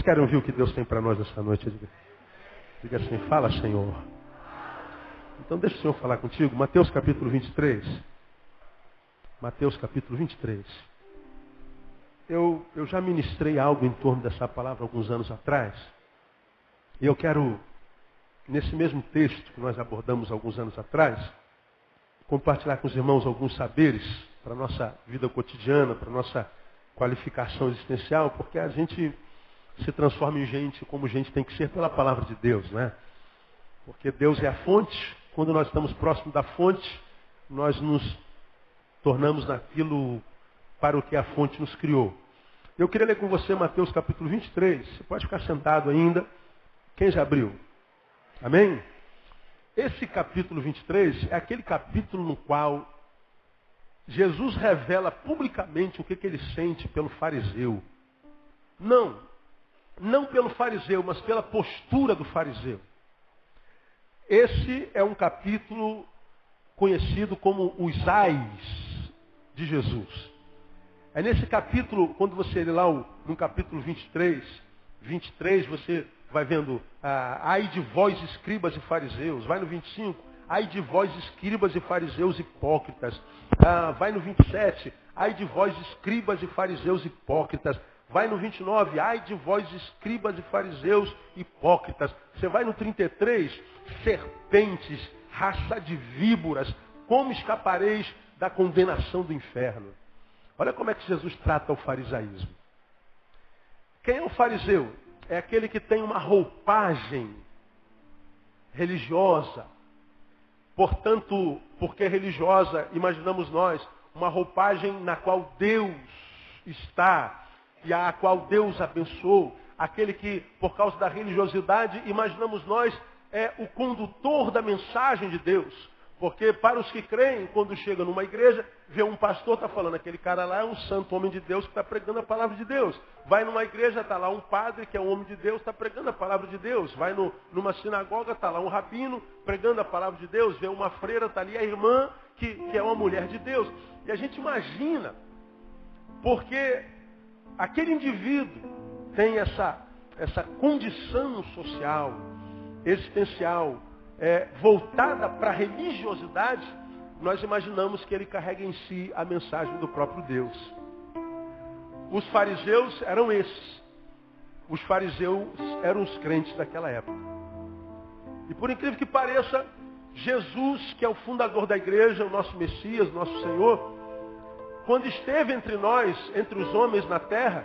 Quantos querem ouvir o que Deus tem para nós essa noite? Diga assim, fala, Senhor. Então deixa o Senhor falar contigo. Mateus capítulo 23. Mateus capítulo 23. Eu já ministrei algo em torno dessa palavra alguns anos atrás. E eu quero, nesse mesmo texto que nós abordamos alguns anos atrás, compartilhar com os irmãos alguns saberes para a nossa vida cotidiana, para a nossa qualificação existencial, porque a gente se transforma em gente como gente tem que ser pela palavra de Deus, né? Porque Deus é a fonte. Quando nós estamos próximos da fonte, nós nos tornamos naquilo para o que a fonte nos criou. Eu queria ler com você Mateus capítulo 23. Você pode ficar sentado ainda. Quem já abriu? Amém? Esse capítulo 23 é aquele capítulo no qual Jesus revela publicamente o que ele sente pelo fariseu. Não pelo fariseu, mas pela postura do fariseu. Esse é um capítulo conhecido como os ais de Jesus. É nesse capítulo, quando você lê lá no capítulo 23, você vai vendo, ai de vós escribas e fariseus. Vai no 25, ai de vós escribas e fariseus hipócritas. Vai no 27, ai de vós escribas e fariseus hipócritas. Vai no 29, ai de vós escribas e fariseus hipócritas. Você vai no 33, serpentes, raça de víboras, como escapareis da condenação do inferno? Olha como é que Jesus trata o farisaísmo. Quem é o fariseu? É aquele que tem uma roupagem religiosa. Portanto, porque religiosa, imaginamos nós, uma roupagem na qual Deus está e a qual Deus abençoou. Aquele que, por causa da religiosidade, imaginamos nós, é o condutor da mensagem de Deus. Porque para os que creem, quando chega numa igreja, vê um pastor, está falando, aquele cara lá é um santo homem de Deus que está pregando a palavra de Deus. Vai numa igreja, está lá um padre que é um homem de Deus, está pregando a palavra de Deus. Vai numa sinagoga, está lá um rabino pregando a palavra de Deus. Vê uma freira, está ali a irmã que é uma mulher de Deus. E a gente imagina, porque aquele indivíduo tem essa condição social, existencial, voltada para a religiosidade, nós imaginamos que ele carrega em si a mensagem do próprio Deus. Os fariseus eram esses. Os fariseus eram os crentes daquela época. E por incrível que pareça, Jesus, que é o fundador da igreja, o nosso Messias, o nosso Senhor, quando esteve entre nós, entre os homens na terra,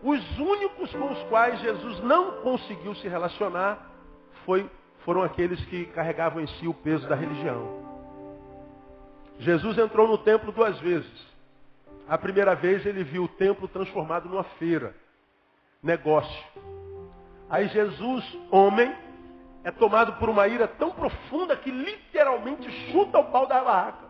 os únicos com os quais Jesus não conseguiu se relacionar foram aqueles que carregavam em si o peso da religião. Jesus entrou no templo 2 vezes. A primeira vez ele viu o templo transformado numa feira, negócio. Aí Jesus, homem, é tomado por uma ira tão profunda que literalmente chuta o pau da barraca.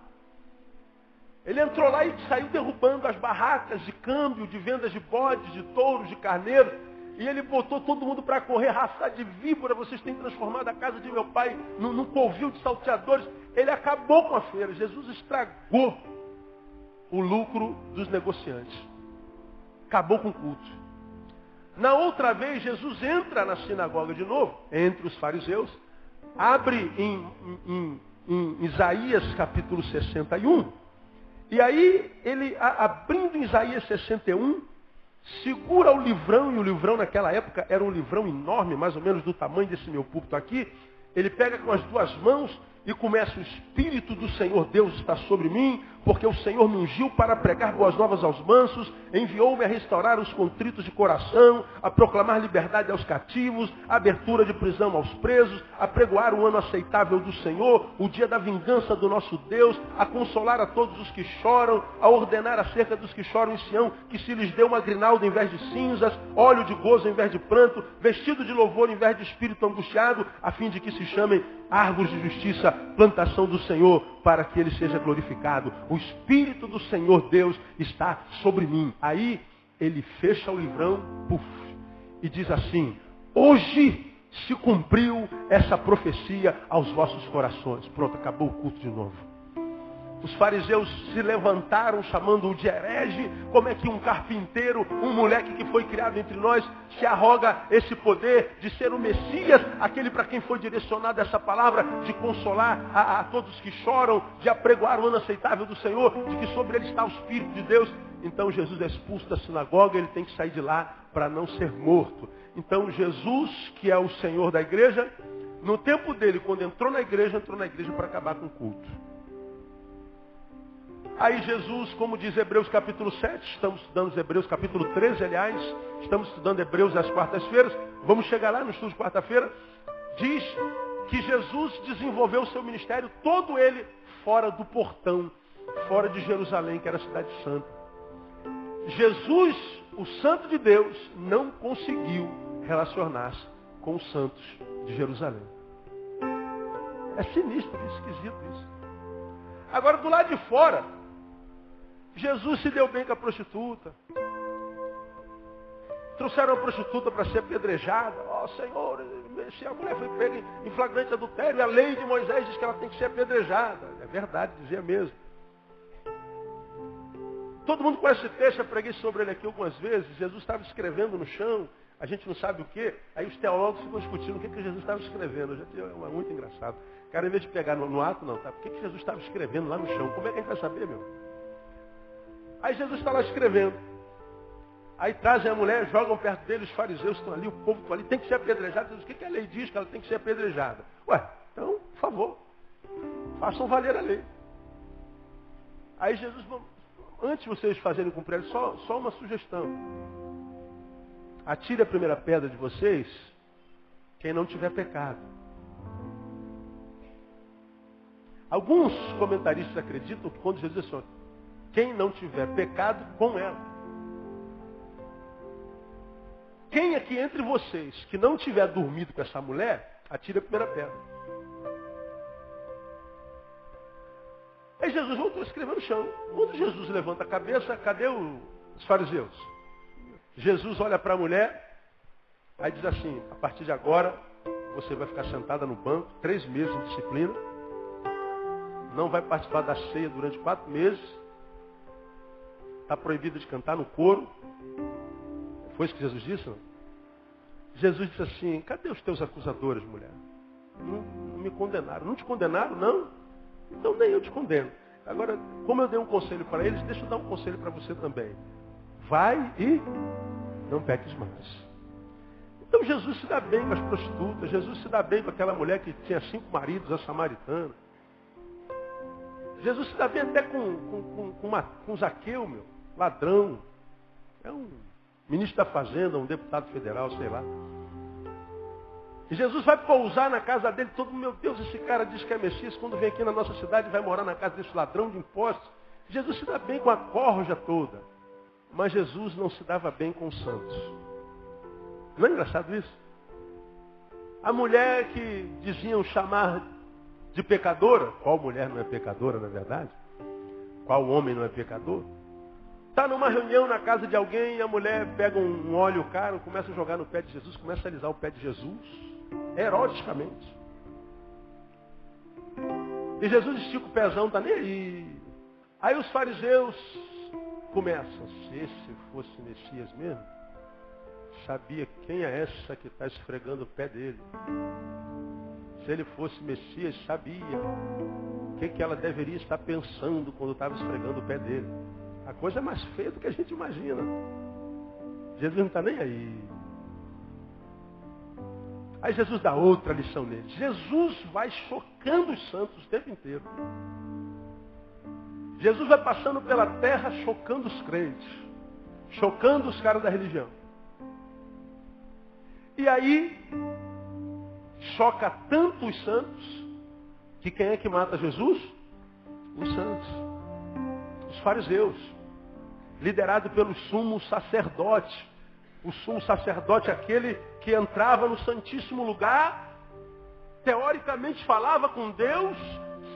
Ele entrou lá e saiu derrubando as barracas de câmbio, de vendas de bodes, de touros, de carneiros. E ele botou todo mundo para correr, raça de víbora, vocês têm transformado a casa de meu pai num covil de salteadores. Ele acabou com a feira. Jesus estragou o lucro dos negociantes. Acabou com o culto. Na outra vez, Jesus entra na sinagoga de novo, entre os fariseus, abre em Isaías capítulo 61, e aí ele, abrindo em Isaías 61, segura o livrão, e o livrão naquela época era um livrão enorme, mais ou menos do tamanho desse meu púlpito aqui. Ele pega com as 2 mãos e começa: o Espírito do Senhor Deus está sobre mim, porque o Senhor me ungiu para pregar boas novas aos mansos, enviou-me a restaurar os contritos de coração, a proclamar liberdade aos cativos, a abertura de prisão aos presos, a pregoar o ano aceitável do Senhor, o dia da vingança do nosso Deus, a consolar a todos os que choram, a ordenar acerca dos que choram em Sião, que se lhes dê uma grinalda em vez de cinzas, óleo de gozo em vez de pranto, vestido de louvor em vez de espírito angustiado, a fim de que se chamem árvores de justiça, plantação do Senhor, para que Ele seja glorificado. O Espírito do Senhor Deus está sobre mim. Aí ele fecha o livrão, e diz assim: hoje se cumpriu essa profecia aos vossos corações. Pronto, acabou o culto de novo. Os fariseus se levantaram chamando-o de herege. Como é que um carpinteiro, um moleque que foi criado entre nós, se arroga esse poder de ser o Messias, aquele para quem foi direcionada essa palavra, de consolar a todos que choram, de apregoar o ano aceitável do Senhor, de que sobre ele está o Espírito de Deus. Então Jesus é expulso da sinagoga, ele tem que sair de lá para não ser morto. Então Jesus, que é o Senhor da igreja, no tempo dele, quando entrou na igreja para acabar com o culto. Aí Jesus, como diz Hebreus capítulo 7, estamos estudando Hebreus capítulo 13, aliás, estamos estudando Hebreus às quartas-feiras, vamos chegar lá no estudo de quarta-feira, diz que Jesus desenvolveu o seu ministério, todo ele fora do portão, fora de Jerusalém, que era a cidade santa. Jesus, o santo de Deus, não conseguiu relacionar-se com os santos de Jerusalém. É sinistro, é esquisito isso. Agora, do lado de fora, Jesus se deu bem com a prostituta. Trouxeram a prostituta para ser apedrejada. Ó, Senhor, se a mulher foi pega em flagrante adultério, a lei de Moisés diz que ela tem que ser apedrejada. É verdade, dizia mesmo. Todo mundo conhece esse texto, eu preguei sobre ele aqui algumas vezes. Jesus estava escrevendo no chão, a gente não sabe o quê. Aí os teólogos ficam discutindo o que Jesus estava escrevendo. É muito engraçado. O cara, em vez de pegar no ato, não, tá? O que Jesus estava escrevendo lá no chão? Como é que a gente vai saber, meu? Aí Jesus está lá escrevendo. Aí trazem a mulher, jogam perto dele, os fariseus estão ali, o povo está ali, tem que ser apedrejado. Jesus, o que a lei diz? Que ela tem que ser apedrejada. Ué, então, por favor, façam valer a lei. Aí Jesus, antes de vocês fazerem cumprir, só uma sugestão. Atire a primeira pedra de vocês, quem não tiver pecado. Alguns comentaristas acreditam que quando Jesus diz assim, quem não tiver pecado, com ela. Quem aqui entre vocês que não tiver dormido com essa mulher, atire a primeira pedra. Aí Jesus voltou a escrever no chão. Quando Jesus levanta a cabeça, cadê os fariseus? Jesus olha para a mulher, aí diz assim, a partir de agora, você vai ficar sentada no banco, 3 meses de disciplina, não vai participar da ceia durante 4 meses, está proibido de cantar no coro. Foi isso que Jesus disse? Não? Jesus disse assim, cadê os teus acusadores, mulher? Não me condenaram. Não te condenaram, não? Então nem eu te condeno. Agora, como eu dei um conselho para eles, deixa eu dar um conselho para você também. Vai e não peques mais. Então Jesus se dá bem com as prostitutas, Jesus se dá bem com aquela mulher que tinha 5 maridos, a samaritana. Jesus se dá bem até com Zaqueu, meu, ladrão. É um ministro da Fazenda, um deputado federal, sei lá. E Jesus vai pousar na casa dele, todo mundo, meu Deus, esse cara diz que é Messias, quando vem aqui na nossa cidade vai morar na casa desse ladrão de impostos. Jesus se dá bem com a corja toda. Mas Jesus não se dava bem com os santos. Não é engraçado isso? A mulher que diziam chamar de pecadora, qual mulher não é pecadora, na verdade? Qual homem não é pecador? Está numa reunião na casa de alguém e a mulher pega um óleo caro, começa a jogar no pé de Jesus, começa a alisar o pé de Jesus, eroticamente. E Jesus estica o pezão, está nem aí. Aí os fariseus começam, se esse fosse Messias mesmo, sabia quem é essa que está esfregando o pé dele. Se ele fosse Messias, sabia o que ela deveria estar pensando quando estava esfregando o pé dele. A coisa é mais feia do que a gente imagina. Jesus não está nem aí. Aí Jesus dá outra lição nele. Jesus vai chocando os santos o tempo inteiro. Jesus vai passando pela terra chocando os crentes. Chocando os caras da religião. E aí, choca tanto os santos, que quem é que mata Jesus? Os santos. Os fariseus. Liderado pelo sumo sacerdote. O sumo sacerdote é aquele que entrava no Santíssimo Lugar, teoricamente falava com Deus,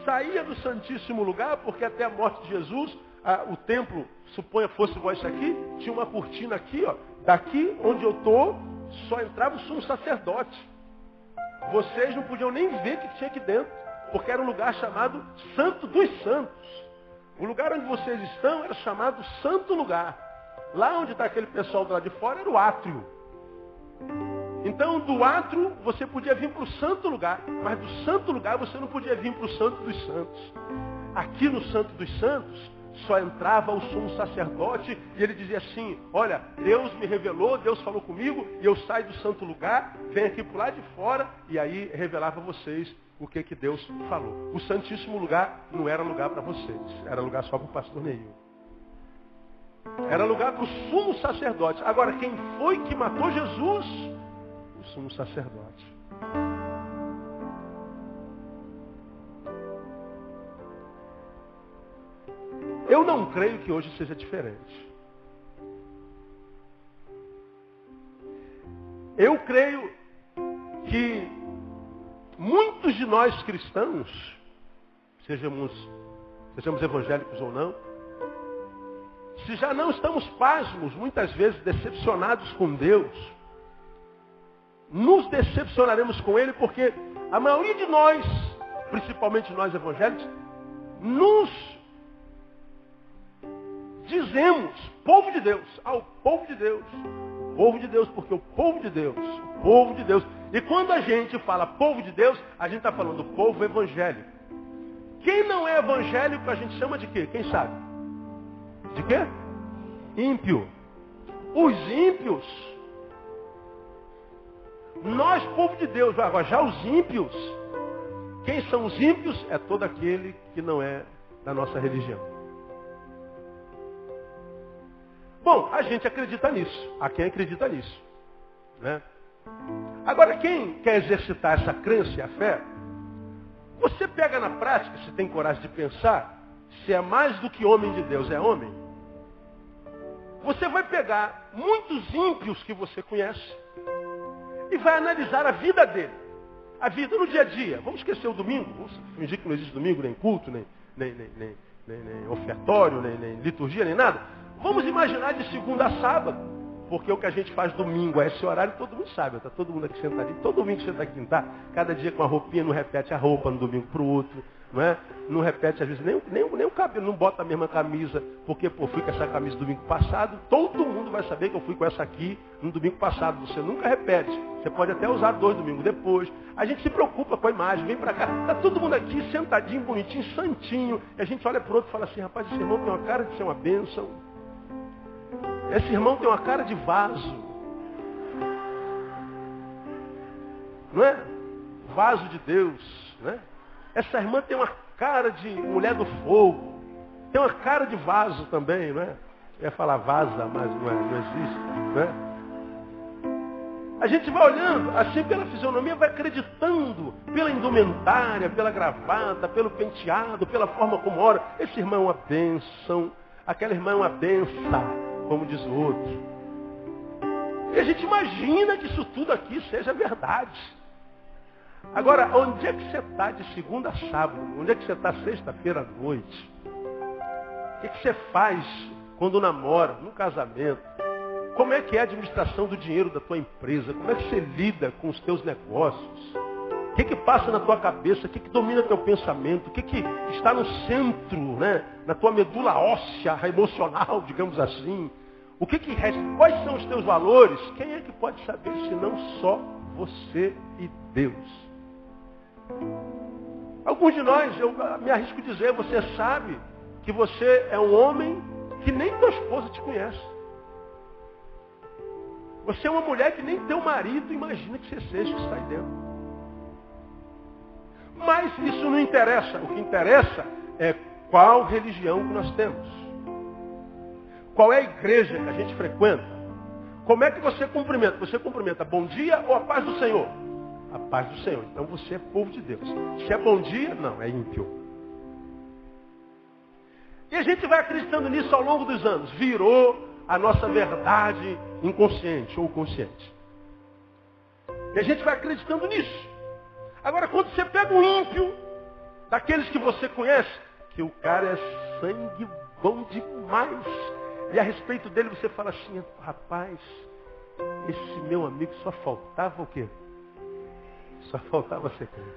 saía do Santíssimo Lugar, porque até a morte de Jesus, o templo, suponha fosse igual isso aqui, tinha uma cortina aqui, ó, daqui onde eu estou, só entrava o sumo sacerdote. Vocês não podiam nem ver o que tinha aqui dentro, porque era um lugar chamado Santo dos Santos. O lugar onde vocês estão era chamado Santo Lugar. Lá onde está aquele pessoal do lado de fora era o átrio. Então, do átrio, você podia vir para o Santo Lugar. Mas do Santo Lugar, você não podia vir para o Santo dos Santos. Aqui no Santo dos Santos, só entrava o sumo sacerdote e ele dizia assim, olha, Deus me revelou, Deus falou comigo, e eu saio do Santo Lugar, venho aqui para o lado de fora, e aí revelava a vocês o que Deus falou. O Santíssimo Lugar não era lugar para vocês, era lugar só para o pastor Neil. Era lugar para o sumo sacerdote. Agora, quem foi que matou Jesus? O sumo sacerdote. Eu não creio que hoje seja diferente. Eu creio que muitos de nós cristãos, sejamos evangélicos ou não, se já não estamos pasmos, muitas vezes decepcionados com Deus, nos decepcionaremos com Ele porque a maioria de nós, principalmente nós evangélicos, nos dizemos, povo de Deus, ao povo de Deus, porque o povo de Deus. E quando a gente fala povo de Deus, a gente está falando do povo evangélico. Quem não é evangélico, a gente chama de quê? Quem sabe? De quê? Ímpio. Os ímpios. Nós, povo de Deus, agora já os ímpios. Quem são os ímpios? É todo aquele que não é da nossa religião. Bom, a gente acredita nisso. Há quem acredita nisso. Né? Agora, quem quer exercitar essa crença e a fé, você pega na prática, se tem coragem de pensar, se é mais do que homem de Deus, é homem. Você vai pegar muitos ímpios que você conhece e vai analisar a vida dele. A vida no dia a dia. Vamos esquecer o domingo. Vamos fingir que não existe domingo, nem culto, nem ofertório, nem liturgia, nem nada. Vamos imaginar de segunda a sábado. Porque o que a gente faz domingo a esse horário, todo mundo sabe. Está todo mundo aqui sentadinho. Todo domingo senta aqui, tá? Cada dia com a roupinha, não repete a roupa no domingo para o outro. Não é? Não repete, às vezes, nem o cabelo. Não bota a mesma camisa. Porque, fui com essa camisa domingo passado. Todo mundo vai saber que eu fui com essa aqui no domingo passado. Você nunca repete. Você pode até usar 2 domingos depois. A gente se preocupa com a imagem. Vem para cá. Está todo mundo aqui sentadinho, bonitinho, santinho. E a gente olha para o outro e fala assim, rapaz, esse irmão tem uma cara de ser uma bênção. Esse irmão tem uma cara de vaso. Não é? Vaso de Deus. Né? Essa irmã tem uma cara de mulher do fogo. Tem uma cara de vaso também, não é? Eu ia falar vaza, mas não existe. Né? A gente vai olhando, assim pela fisionomia, vai acreditando pela indumentária, pela gravata, pelo penteado, pela forma como ora. Esse irmão é uma bênção. Aquela irmã é uma benção, como diz o outro. E a gente imagina que isso tudo aqui seja verdade. Agora, onde é que você está de segunda a sábado? Onde é que você está sexta-feira à noite? O que você faz quando namora, no casamento? Como é que é a administração do dinheiro da tua empresa? Como é que você lida com os teus negócios? O que passa na tua cabeça? O que domina teu pensamento? O que está no centro, né? Na tua medula óssea, emocional, digamos assim? O que resta? Quais são os teus valores? Quem é que pode saber, se não só você e Deus? Alguns de nós, eu me arrisco a dizer, você sabe que você é um homem que nem tua esposa te conhece. Você é uma mulher que nem teu marido imagina que você seja, que está aí dentro. Mas isso não interessa. O que interessa é qual religião que nós temos. Qual é a igreja que a gente frequenta? Como é que você cumprimenta? Você cumprimenta bom dia ou a paz do Senhor? A paz do Senhor. Então você é povo de Deus. Se é bom dia, não, é ímpio. E a gente vai acreditando nisso ao longo dos anos. Virou a nossa verdade inconsciente ou consciente. E a gente vai acreditando nisso. Agora, quando você pega um ímpio, daqueles que você conhece, que o cara é sangue bom demais. E a respeito dele você fala assim, rapaz, esse meu amigo só faltava o quê? Só faltava ser crente.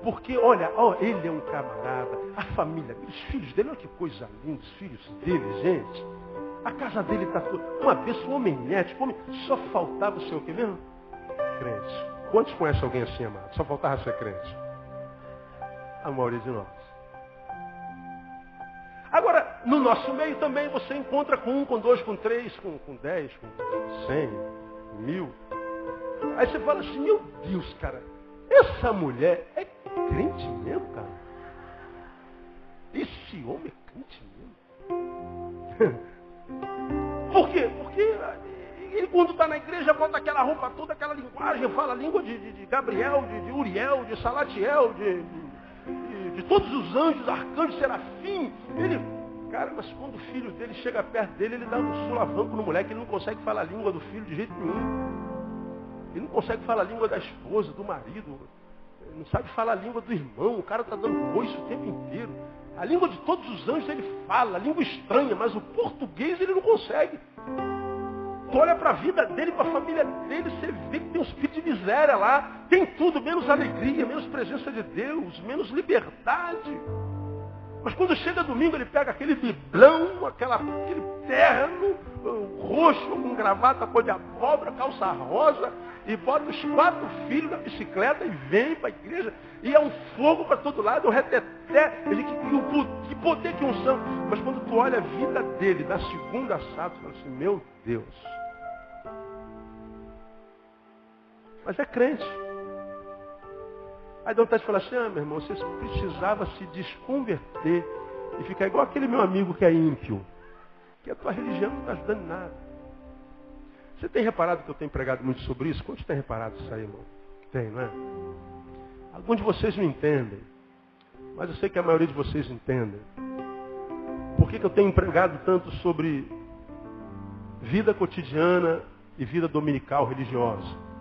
Porque, olha, ele é um camarada, a família, os filhos dele, olha que coisa linda, os filhos dele, gente. A casa dele está toda, uma vez um homem ético, só faltava ser o quê mesmo? Crente. Quantos conhecem alguém assim, amado? Só faltava ser crente. A maioria de nós. Agora, no nosso meio também você encontra com 1, com 2, com 3, com 10, com 100, 1000. Aí você fala assim, meu Deus, cara, essa mulher é crente mesmo, cara? Esse homem é crente mesmo? Por quê? Porque ele quando está na igreja bota aquela roupa toda, aquela linguagem, fala a língua de Gabriel, de Uriel, de Salatiel, de todos os anjos, arcanjos, serafim. Cara, mas quando o filho dele chega perto dele, ele dá um sulavanco no moleque, ele não consegue falar a língua do filho de jeito nenhum. Ele não consegue falar a língua da esposa, do marido. Ele não sabe falar a língua do irmão. O cara está dando coice o tempo inteiro. A língua de todos os anjos ele fala, a língua estranha, mas o português ele não consegue. Tu olha para a vida dele, para a família dele, você vê que tem um espírito de miséria lá. Tem tudo, menos alegria, menos presença de Deus, menos liberdade. Mas quando chega domingo, ele pega aquele biblão, aquele terno, roxo, com gravata cor de abóbora, calça rosa, e bota os 4 filhos na bicicleta e vem para a igreja. E é um fogo para todo lado, um reteté. Que poder, que unção. Mas quando tu olha a vida dele, da segunda a sábado, tu fala assim, meu Deus. Mas é crente. Aí dá vontade de falar assim, meu irmão, você precisava se desconverter e ficar igual aquele meu amigo que é ímpio. Que a tua religião não está ajudando em nada. Você tem reparado que eu tenho pregado muito sobre isso? Quantos têm reparado isso aí, irmão? Tem, não é? Alguns de vocês não entendem. Mas eu sei que a maioria de vocês entendem. Por que eu tenho pregado tanto sobre vida cotidiana e vida dominical religiosa?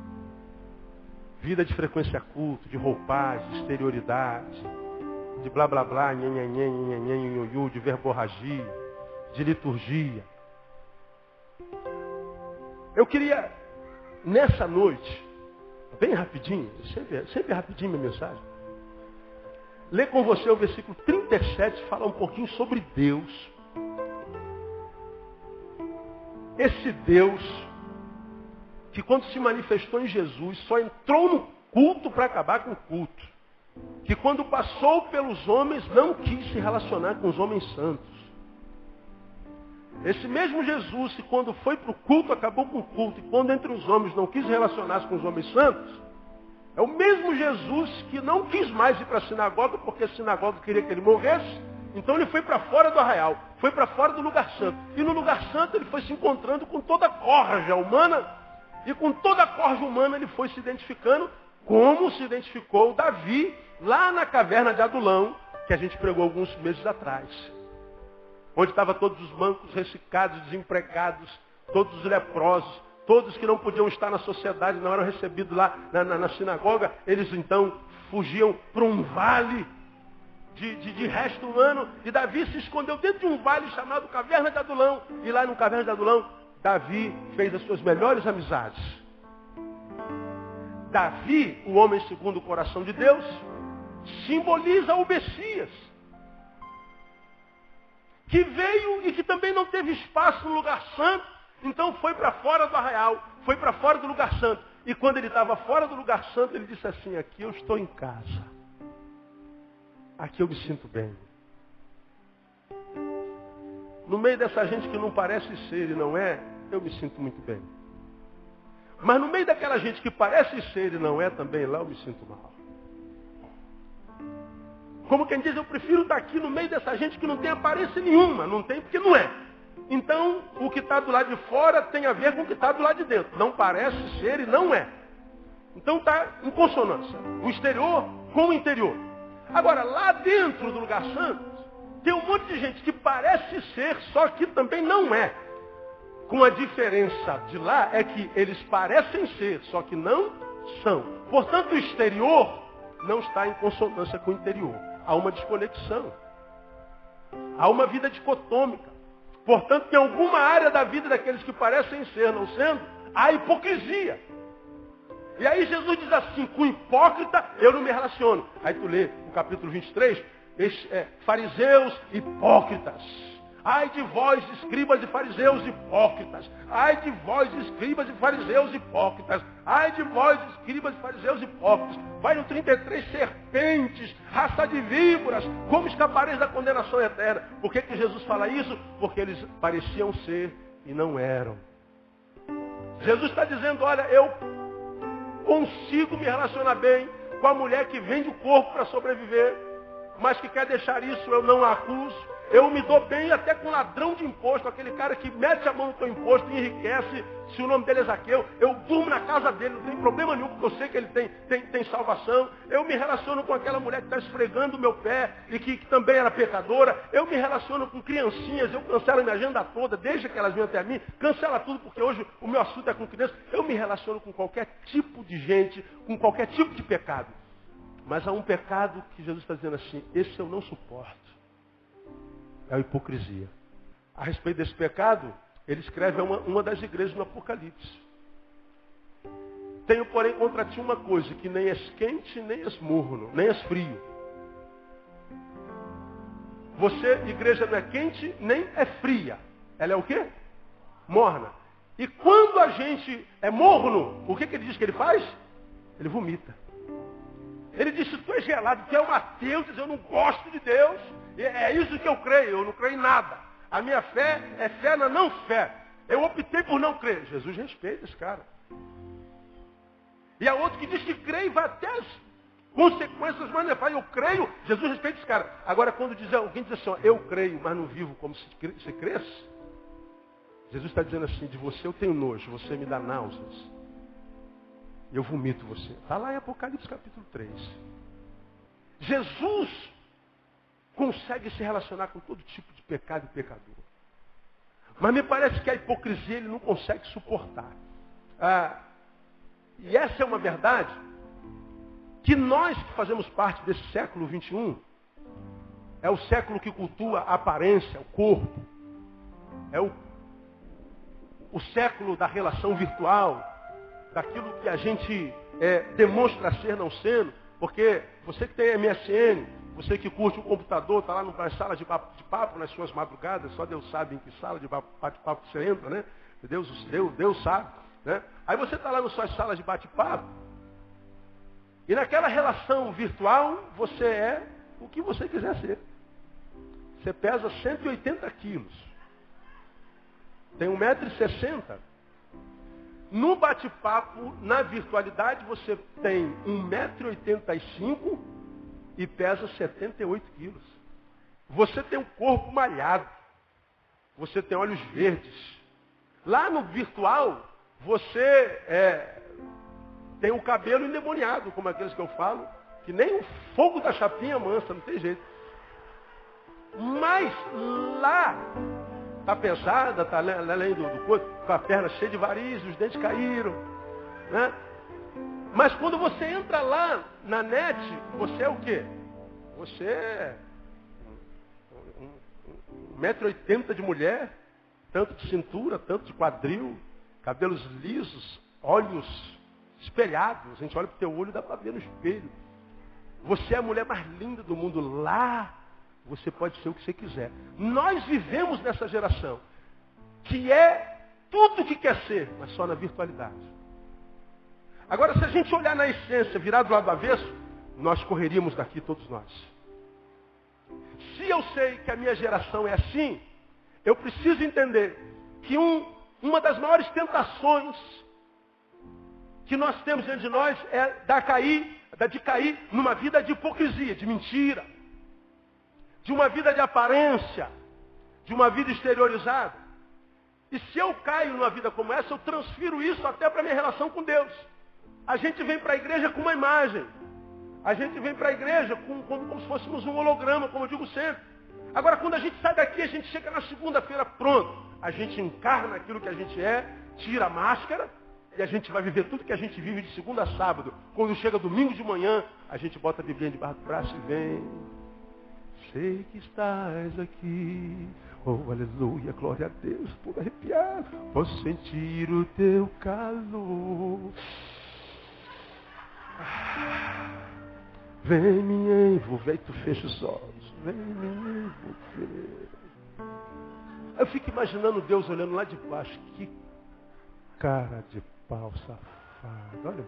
Vida de frequência a culto, de roupagem, de exterioridade, de blá blá blá, nhenhenhen, nhenhenhen, nhenhenhen, de verborragia, de liturgia. Eu queria, nessa noite, bem rapidinho, sempre rapidinho minha mensagem, ler com você o versículo 37, falar um pouquinho sobre Deus. Esse Deus que quando se manifestou em Jesus, só entrou no culto para acabar com o culto. Que quando passou pelos homens, não quis se relacionar com os homens santos. Esse mesmo Jesus, que quando foi para o culto, acabou com o culto, e quando entre os homens não quis relacionar-se com os homens santos, é o mesmo Jesus que não quis mais ir para a sinagoga, porque a sinagoga queria que ele morresse, então ele foi para fora do arraial, foi para fora do lugar santo. E no lugar santo ele foi se encontrando com toda a corja humana, e com toda a corja humana ele foi se identificando como se identificou Davi lá na caverna de Adulão, que a gente pregou alguns meses atrás. Onde estavam todos os mancos, ressecados, desempregados, todos os leprosos, todos que não podiam estar na sociedade, não eram recebidos lá na sinagoga, eles então fugiam para um vale de resto humano, e Davi se escondeu dentro de um vale chamado Caverna de Adulão, e lá no Caverna de Adulão, Davi fez as suas melhores amizades. Davi, o homem segundo o coração de Deus, simboliza o Messias, que veio e que também não teve espaço no lugar santo, então foi para fora do arraial, foi para fora do lugar santo. E quando ele estava fora do lugar santo, ele disse assim, aqui eu estou em casa. Aqui eu me sinto bem. No meio dessa gente que não parece ser e não é, eu me sinto muito bem. Mas no meio daquela gente que parece ser e não é também, lá eu me sinto mal. Como quem diz, eu prefiro estar aqui no meio dessa gente que não tem aparência nenhuma. Não tem porque não é. Então, o que está do lado de fora tem a ver com o que está do lado de dentro. Não parece ser e não é. Então está em consonância. O exterior com o interior. Agora, lá dentro do lugar santo, tem um monte de gente que parece ser, só que também não é. Com a diferença de lá é que eles parecem ser, só que não são. Portanto, o exterior não está em consonância com o interior. Há uma desconexão. Há uma vida dicotômica. Portanto, em alguma área da vida daqueles que parecem ser, não sendo, há hipocrisia. E aí Jesus diz assim, com hipócrita eu não me relaciono. Aí tu lê o capítulo 23, fariseus hipócritas. Ai de vós, escribas e fariseus hipócritas. Ai de vós, escribas e fariseus hipócritas. Ai de vós, escribas e fariseus hipócritas. Vai no 33, serpentes, raça de víboras, como escapareis da condenação eterna? Por que Jesus fala isso? Porque eles pareciam ser e não eram. Jesus está dizendo, olha, eu consigo me relacionar bem com a mulher que vende o corpo para sobreviver, mas que quer deixar isso, eu não a acuso. Eu me dou bem até com ladrão de imposto, aquele cara que mete a mão no teu imposto e enriquece, se o nome dele é Zaqueu. Eu durmo na casa dele, não tem problema nenhum, porque eu sei que ele tem salvação. Eu me relaciono com aquela mulher que está esfregando o meu pé e que também era pecadora. Eu me relaciono com criancinhas, eu cancelo a minha agenda toda, desde que elas venham até mim, cancela tudo, porque hoje o meu assunto é com crianças. Eu me relaciono com qualquer tipo de gente, com qualquer tipo de pecado. Mas há um pecado que Jesus está dizendo assim, esse eu não suporto. É a hipocrisia. A respeito desse pecado, ele escreve a uma das igrejas no Apocalipse. Tenho, porém, contra ti uma coisa, que nem és quente, nem és morno, nem és frio. Você, igreja, não é quente, nem é fria. Ela é o quê? Morna. E quando a gente é morno, o que ele diz que ele faz? Ele vomita. Ele diz, se tu é gelado, tu é um ateu, diz, eu não gosto de Deus. E é isso que eu creio, eu não creio em nada. A minha fé é fé na não fé. Eu optei por não crer. Jesus respeita esse cara. E há outro que diz que crê e vai até as consequências, mas não fala, eu creio, Jesus respeita esse cara. Agora, quando alguém diz assim, ó, eu creio, mas não vivo como se cresce, Jesus está dizendo assim, de você eu tenho nojo, você me dá náuseas. Eu vomito você. Está lá em Apocalipse capítulo 3. Jesus consegue se relacionar com todo tipo de pecado e pecador. Mas me parece que a hipocrisia ele não consegue suportar. E essa é uma verdade que nós que fazemos parte desse século 21, é o século que cultua a aparência, o corpo. É o século da relação virtual, daquilo que a gente demonstra ser não sendo, porque você que tem MSN, você que curte o computador, está lá na sala de papo nas suas madrugadas, só Deus sabe em que sala de bate-papo você entra, né? Deus sabe. Né? Aí você está lá nas suas salas de bate-papo, e naquela relação virtual, você é o que você quiser ser. Você pesa 180 quilos, tem 1,60 m. No bate-papo, na virtualidade, você tem 1,85 m e pesa 78 quilos. Você tem um corpo malhado. Você tem olhos verdes. Lá no virtual, você tem o cabelo endemoniado, como aqueles que eu falo, que nem o fogo da chapinha mansa, não tem jeito. Mas lá, está pesada, está além do corpo, com a perna cheia de varizes, os dentes caíram. Né? Mas quando você entra lá na net, você é o quê? Você é 1,80 m de mulher, tanto de cintura, tanto de quadril, cabelos lisos, olhos espelhados. A gente olha para o teu olho e dá para ver no espelho. Você é a mulher mais linda do mundo. Lá, você pode ser o que você quiser. Nós vivemos nessa geração que é tudo o que quer ser, mas só na virtualidade. Agora, se a gente olhar na essência, virar do lado do avesso, nós correríamos daqui todos nós. Se eu sei que a minha geração é assim, eu preciso entender que uma das maiores tentações que nós temos diante de nós é de cair numa vida de hipocrisia, de mentira, de uma vida de aparência, de uma vida exteriorizada. E se eu caio numa vida como essa, eu transfiro isso até para a minha relação com Deus. A gente vem para a igreja com uma imagem. A gente vem para a igreja como se fôssemos um holograma, como eu digo sempre. Agora, quando a gente sai daqui, a gente chega na segunda-feira, pronto. A gente encarna aquilo que a gente é, tira a máscara, e a gente vai viver tudo que a gente vive de segunda a sábado. Quando chega domingo de manhã, a gente bota a Bíblia debaixo do braço e vem. Sei que estás aqui. Oh, aleluia, glória a Deus. Todo arrepiado. Posso sentir o teu calor. Vem me envolver, e tu fecha os olhos. Vem me envolver. Eu fico imaginando Deus olhando lá de baixo. Que cara de pau safado. Olha.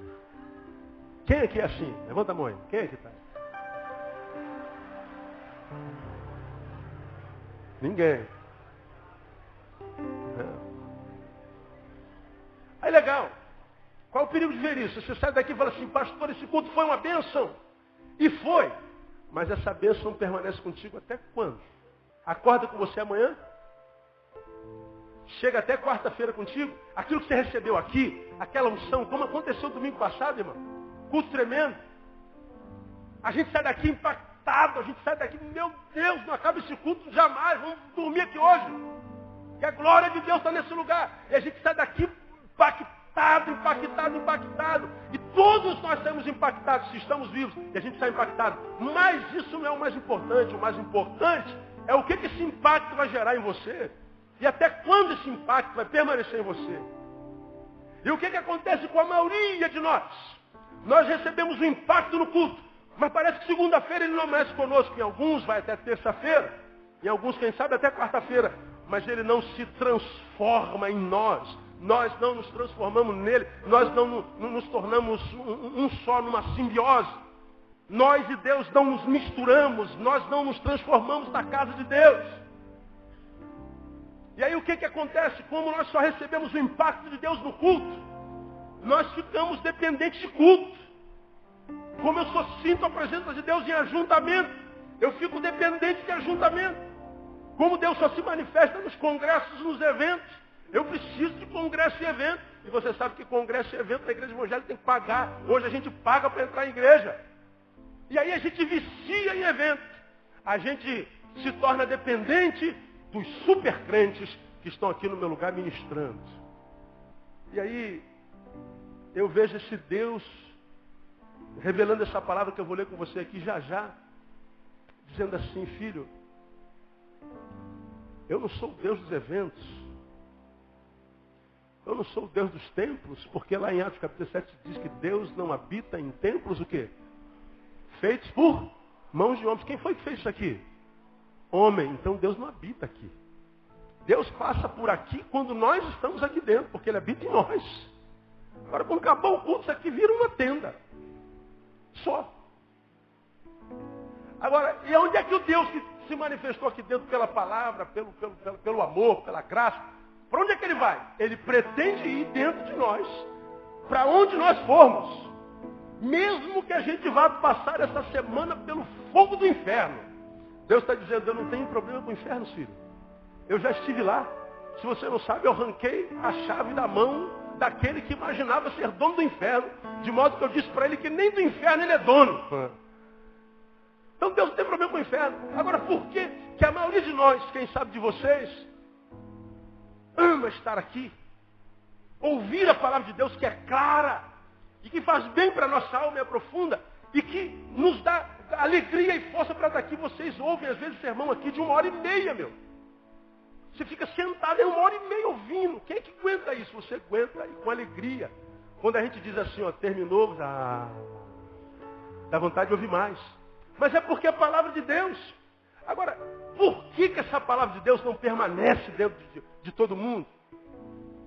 Quem aqui é assim? Levanta a mão aí. Quem aqui está? Ninguém. Aí legal. Qual o perigo de ver isso? Você sai daqui e fala assim, pastor, esse culto foi uma bênção. E foi. Mas essa bênção permanece contigo até quando? Acorda com você amanhã? Chega até quarta-feira contigo? Aquilo que você recebeu aqui, aquela unção, como aconteceu domingo passado, irmão. Culto tremendo. A gente sai daqui impactado, a gente sai daqui, meu Deus, não acaba esse culto jamais, vamos dormir aqui hoje. Que a glória de Deus está nesse lugar. E a gente sai daqui impactado. E todos nós saímos impactados, se estamos vivos, e a gente sai impactado. Mas isso não é o mais importante. O mais importante é o que esse impacto vai gerar em você. E até quando esse impacto vai permanecer em você. E o que acontece com a maioria de nós? Nós recebemos um impacto no culto, mas parece que segunda-feira ele não amanhece conosco. Em alguns vai até terça-feira, em alguns, quem sabe, até quarta-feira. Mas ele não se transforma em nós. Nós não nos transformamos nele. Nós não nos tornamos um só, numa simbiose. Nós e Deus não nos misturamos. Nós não nos transformamos na casa de Deus. E aí o que acontece? Como nós só recebemos o impacto de Deus no culto, nós ficamos dependentes de culto. Como eu só sinto a presença de Deus em ajuntamento, eu fico dependente de ajuntamento. Como Deus só se manifesta nos congressos, nos eventos, eu preciso de congresso e evento. E você sabe que congresso e evento na igreja evangélica tem que pagar. Hoje a gente paga para entrar em igreja. E aí a gente vicia em evento. A gente se torna dependente dos super crentes que estão aqui no meu lugar ministrando. E aí eu vejo esse Deus revelando essa palavra que eu vou ler com você aqui já, dizendo assim, filho, eu não sou o Deus dos eventos. Eu não sou o Deus dos templos, porque lá em Atos capítulo 7 diz que Deus não habita em templos o quê? Feitos por mãos de homens. Quem foi que fez isso aqui? Homem. Então Deus não habita aqui. Deus passa por aqui quando nós estamos aqui dentro, porque Ele habita em nós. Agora, quando acabou o culto, isso aqui vira uma tenda. Só. Agora, e onde é que o Deus que se manifestou aqui dentro pela palavra, pelo amor, pela graça, para onde é que Ele vai? Ele pretende ir dentro de nós, para onde nós formos. Mesmo que a gente vá passar essa semana pelo fogo do inferno. Deus está dizendo, eu não tenho problema com o inferno, filho. Eu já estive lá. Se você não sabe, eu arranquei a chave da mão daquele que imaginava ser dono do inferno. De modo que eu disse para ele que nem do inferno ele é dono. Então Deus não tem problema com o inferno. Agora, por que a maioria de nós, quem sabe de vocês, ama estar aqui? Ouvir a palavra de Deus que é clara e que faz bem para a nossa alma e é profunda e que nos dá alegria e força para estar aqui. Vocês ouvem às vezes sermão aqui de 1h30, meu. Você fica sentado em 1h30 ouvindo. Quem é que aguenta isso? Você aguenta e com alegria. Quando a gente diz assim, ó, terminou, dá vontade de ouvir mais. Mas é porque é a palavra de Deus. Agora, por que essa palavra de Deus não permanece dentro de todo mundo?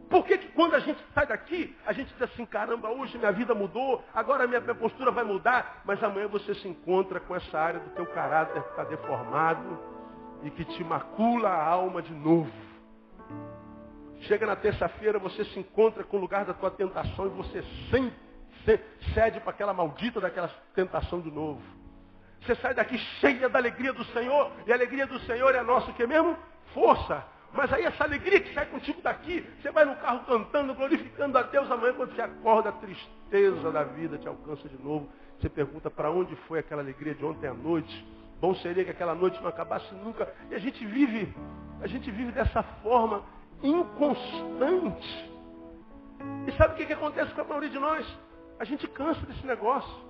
Por que quando a gente sai daqui, a gente diz assim, caramba, hoje minha vida mudou, agora minha postura vai mudar, mas amanhã você se encontra com essa área do teu caráter que está deformado e que te macula a alma de novo. Chega na terça-feira, você se encontra com o lugar da tua tentação e você cede para aquela maldita daquela tentação de novo. Você sai daqui cheia da alegria do Senhor, e a alegria do Senhor é a nossa o que mesmo? Força. Mas aí essa alegria que sai contigo daqui, você vai no carro cantando, glorificando a Deus, amanhã quando você acorda, a tristeza da vida te alcança de novo. Você pergunta para onde foi aquela alegria de ontem à noite? Bom seria que aquela noite não acabasse nunca. E a gente vive dessa forma inconstante. E sabe o que acontece com a maioria de nós? A gente cansa desse negócio.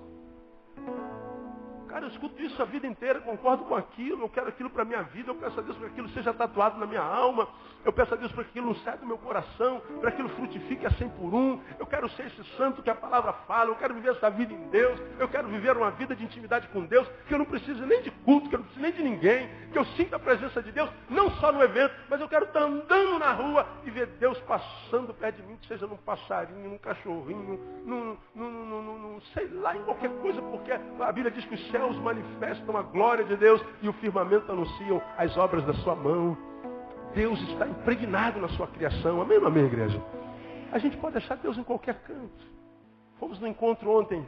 Cara, eu escuto isso a vida inteira, concordo com aquilo, eu quero aquilo para a minha vida, eu peço a Deus para que aquilo seja tatuado na minha alma, eu peço a Deus para que aquilo não saia do meu coração, para que aquilo frutifique a 100 por 1, eu quero ser esse santo que a palavra fala, eu quero viver essa vida em Deus, eu quero viver uma vida de intimidade com Deus, que eu não preciso nem de culto, que eu não preciso nem de ninguém, que eu sinta a presença de Deus, não só no evento, mas eu quero estar andando na rua e ver Deus passando perto de mim, que seja num passarinho, num cachorrinho, num sei lá, em qualquer coisa, porque a Bíblia diz que os céus manifestam a glória de Deus e o firmamento anunciam as obras da sua mão. Deus está impregnado na sua criação. Amém, amém, igreja? A gente pode achar Deus em qualquer canto. Fomos no encontro ontem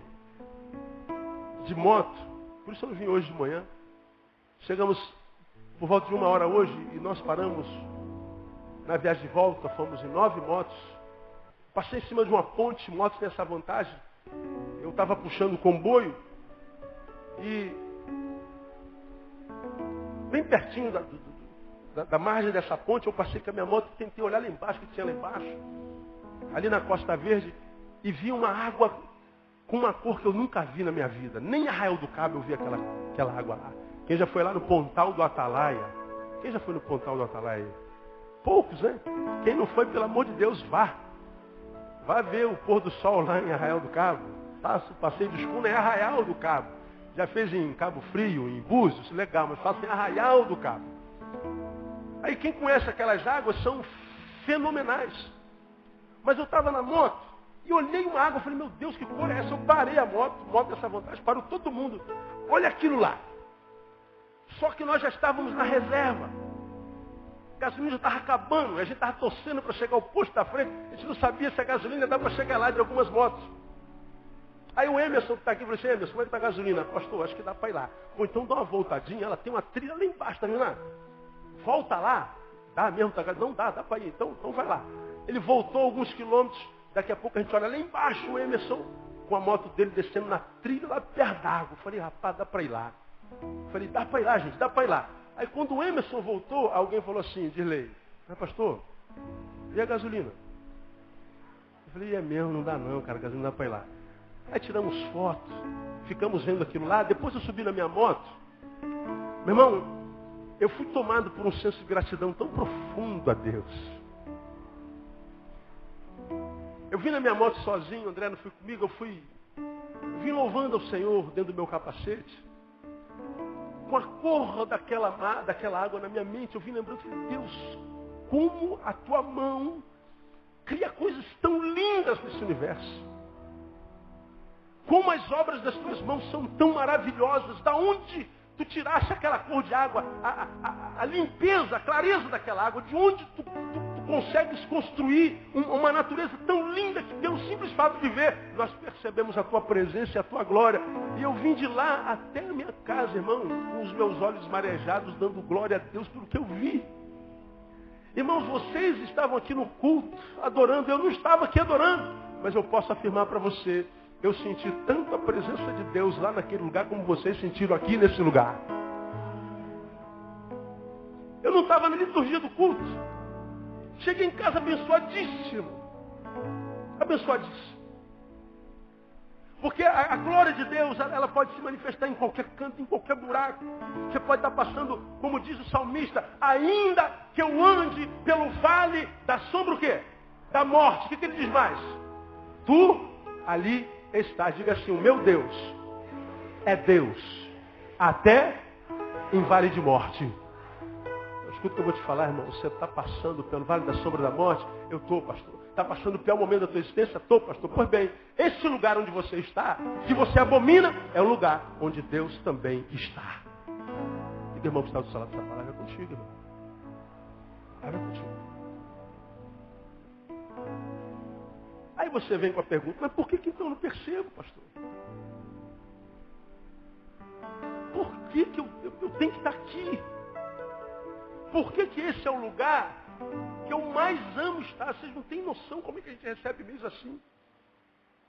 de moto, por isso eu não vim hoje de manhã. Chegamos por volta de 1 hora hoje e nós paramos na viagem de volta, fomos em 9 motos. Passei em cima de uma ponte, motos têm essa vantagem. Eu estava puxando o comboio e bem pertinho da margem dessa ponte, eu passei com a minha moto e tentei olhar lá embaixo, o que tinha lá embaixo, ali na Costa Verde, e vi uma água com uma cor que eu nunca vi na minha vida. Nem em Arraial do Cabo eu vi aquela água lá. Quem já foi lá no Pontal do Atalaia? Quem já foi no Pontal do Atalaia? Poucos, né? Quem não foi, pelo amor de Deus, vá. Vá ver o pôr do sol lá em Arraial do Cabo. Faça o passeio de escuna em Arraial do Cabo. Já fez em Cabo Frio, em Búzios, legal, mas faça em Arraial do Cabo. Aí quem conhece aquelas águas são fenomenais. Mas eu estava na moto e olhei uma água, falei, meu Deus, que cor é essa? Eu parei a moto dessa vontade, parou todo mundo. Olha aquilo lá. Só que nós já estávamos na reserva. A gasolina já estava acabando, a gente estava torcendo para chegar ao posto da frente, a gente não sabia se a gasolina dava para chegar lá de algumas motos. Aí o Emerson que está aqui, falou assim, Emerson, como é que está a gasolina? Pastor, acho que dá para ir lá. Ou então dá uma voltadinha, ela tem uma trilha lá embaixo, tá vendo lá? Volta lá, dá mesmo, tá? Não dá para ir, então vai lá. Ele voltou alguns quilômetros, daqui a pouco a gente olha lá embaixo, o Emerson, com a moto dele descendo na trilha lá perto d'água. Falei, rapaz, dá para ir lá. Falei, dá para ir lá, gente, dá para ir lá. Aí quando o Emerson voltou, alguém falou assim, Dirley, pastor, e a gasolina? Eu falei, é mesmo, não dá não, cara, a gasolina não dá para ir lá. Aí tiramos fotos, ficamos vendo aquilo lá, depois eu subi na minha moto. Meu irmão, eu fui tomado por um senso de gratidão tão profundo a Deus. Eu vim na minha moto sozinho, o André não foi comigo, eu vim louvando ao Senhor dentro do meu capacete. Com a cor daquela água na minha mente, eu vim lembrando, Deus, como a tua mão cria coisas tão lindas nesse universo. Como as obras das tuas mãos são tão maravilhosas. Da onde tu tiraste aquela cor de água, a limpeza, a clareza daquela água? De onde tu consegues construir uma natureza tão linda que pelo simples fato de ver, nós percebemos a tua presença e a tua glória. E eu vim de lá até a minha casa, irmão, com os meus olhos marejados, dando glória a Deus pelo que eu vi. Irmãos, vocês estavam aqui no culto, adorando. Eu não estava aqui adorando, mas eu posso afirmar para você, eu senti tanto a presença de Deus lá naquele lugar como vocês sentiram aqui nesse lugar. Eu não estava na liturgia do culto. Cheguei em casa abençoadíssimo. Abençoadíssimo. Porque a glória de Deus, ela pode se manifestar em qualquer canto, em qualquer buraco. Você pode estar passando, como diz o salmista, ainda que eu ande pelo vale da sombra o quê? Da morte. O que ele diz mais? Tu ali estás. Diga assim, o meu Deus é Deus. Até em vale de morte. Escuta o que eu vou te falar, irmão. Você está passando pelo vale da sombra da morte? Eu estou, pastor. Está passando o pior momento da tua existência? Estou, pastor. Pois bem, esse lugar onde você está, que você abomina, é o lugar onde Deus também está. Diga, irmão, que está do salão dessa palavra, é contigo, irmão. É contigo. Aí você vem com a pergunta, mas por que então eu não percebo, pastor? Por que eu tenho que estar aqui? Por que esse é o lugar que eu mais amo estar? Vocês não têm noção como é que a gente recebe mesmo assim.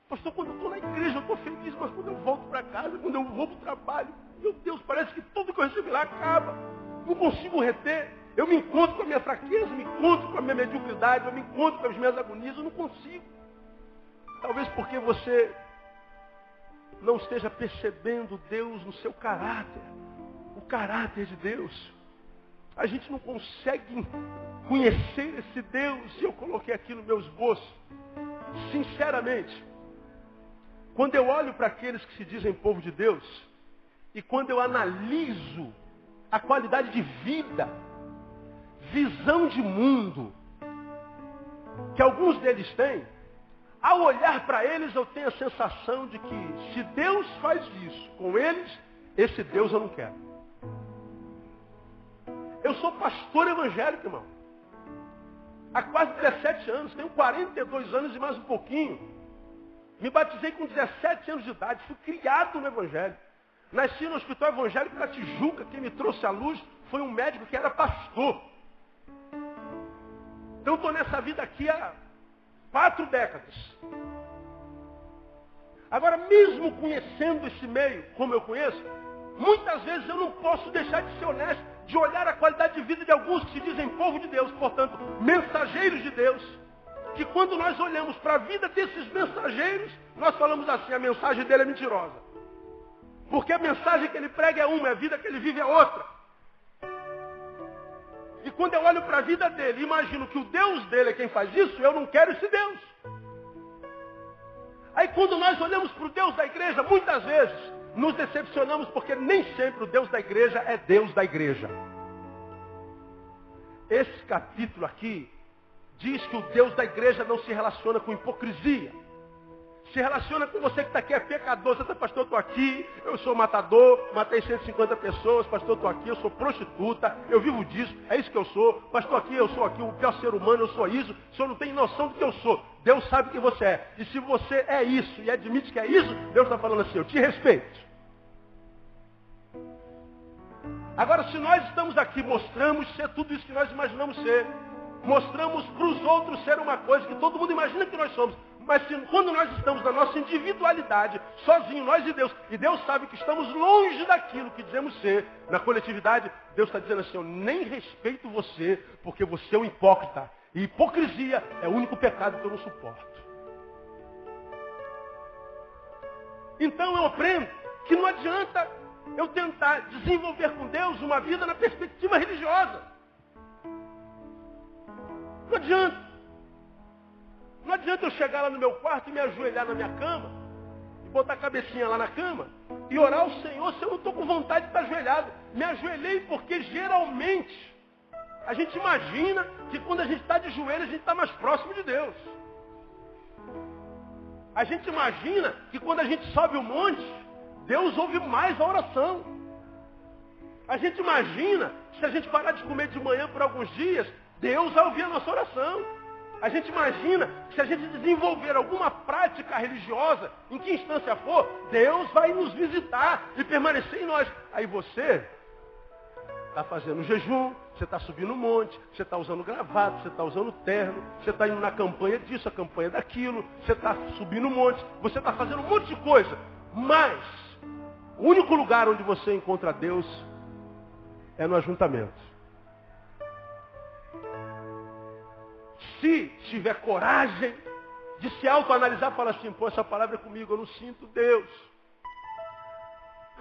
Pastor, quando eu estou na igreja eu estou feliz, mas quando eu volto para casa, quando eu vou para o trabalho, meu Deus, parece que tudo que eu recebi lá acaba. Não consigo reter. Eu me encontro com a minha fraqueza, me encontro com a minha mediocridade, eu me encontro com as minhas agonias, eu não consigo. Talvez porque você não esteja percebendo Deus no seu caráter, o caráter de Deus. A gente não consegue conhecer esse Deus, e eu coloquei aqui no meu esboço. Sinceramente, quando eu olho para aqueles que se dizem povo de Deus, e quando eu analiso a qualidade de vida, visão de mundo, que alguns deles têm, ao olhar para eles eu tenho a sensação de que se Deus faz isso com eles, esse Deus eu não quero. Eu sou pastor evangélico, irmão. Há quase 17 anos, tenho 42 anos e mais um pouquinho. Me batizei com 17 anos de idade, fui criado no Evangelho. Nasci no Hospital Evangélico da Tijuca, quem me trouxe à luz foi um médico que era pastor. Então estou nessa vida aqui há 4 décadas. Agora, mesmo conhecendo esse meio, como eu conheço, muitas vezes eu não posso deixar de ser honesto, de olhar a qualidade de vida de alguns que se dizem povo de Deus, portanto, mensageiros de Deus, que quando nós olhamos para a vida desses mensageiros, nós falamos assim, a mensagem dele é mentirosa. Porque a mensagem que ele prega é uma, a vida que ele vive é outra. E quando eu olho para a vida dele, imagino que o Deus dele é quem faz isso, eu não quero esse Deus. Aí quando nós olhamos para o Deus da igreja, muitas vezes nos decepcionamos porque nem sempre o Deus da igreja é Deus da igreja. Esse capítulo aqui diz que o Deus da igreja não se relaciona com hipocrisia. Se relaciona com você que está aqui, é pecador. Você está, pastor, eu estou aqui, eu sou matador, matei 150 pessoas, pastor, eu estou aqui, eu sou prostituta, eu vivo disso, é isso que eu sou. Pastor, aqui, eu sou aqui, o pior ser humano, eu sou isso. O senhor não tem noção do que eu sou. Deus sabe que você é. E se você é isso e admite que é isso, Deus está falando assim, eu te respeito. Agora, se nós estamos aqui, mostramos ser tudo isso que nós imaginamos ser. Mostramos para os outros ser uma coisa que todo mundo imagina que nós somos. Mas quando nós estamos na nossa individualidade, sozinhos, nós e Deus sabe que estamos longe daquilo que dizemos ser, na coletividade, Deus está dizendo assim, eu nem respeito você, porque você é um hipócrita. E hipocrisia é o único pecado que eu não suporto. Então eu aprendo que não adianta eu tentar desenvolver com Deus uma vida na perspectiva religiosa. Não adianta. Não adianta eu chegar lá no meu quarto e me ajoelhar na minha cama, e botar a cabecinha lá na cama, e orar ao Senhor se eu não estou com vontade de estar ajoelhado. Me ajoelhei porque geralmente a gente imagina que quando a gente está de joelho, a gente está mais próximo de Deus. A gente imagina que quando a gente sobe o monte, Deus ouve mais a oração. A gente imagina que se a gente parar de comer de manhã por alguns dias, Deus vai ouvir a nossa oração. A gente imagina que se a gente desenvolver alguma prática religiosa, em que instância for, Deus vai nos visitar e permanecer em nós. Aí você está fazendo jejum, você está subindo um monte, você está usando gravata, você está usando terno, você está indo na campanha disso, a campanha daquilo, você está subindo um monte, você está fazendo um monte de coisa. Mas o único lugar onde você encontra Deus é no ajuntamento. Se tiver coragem de se autoanalisar, falar assim, pô, essa palavra é comigo, eu não sinto Deus.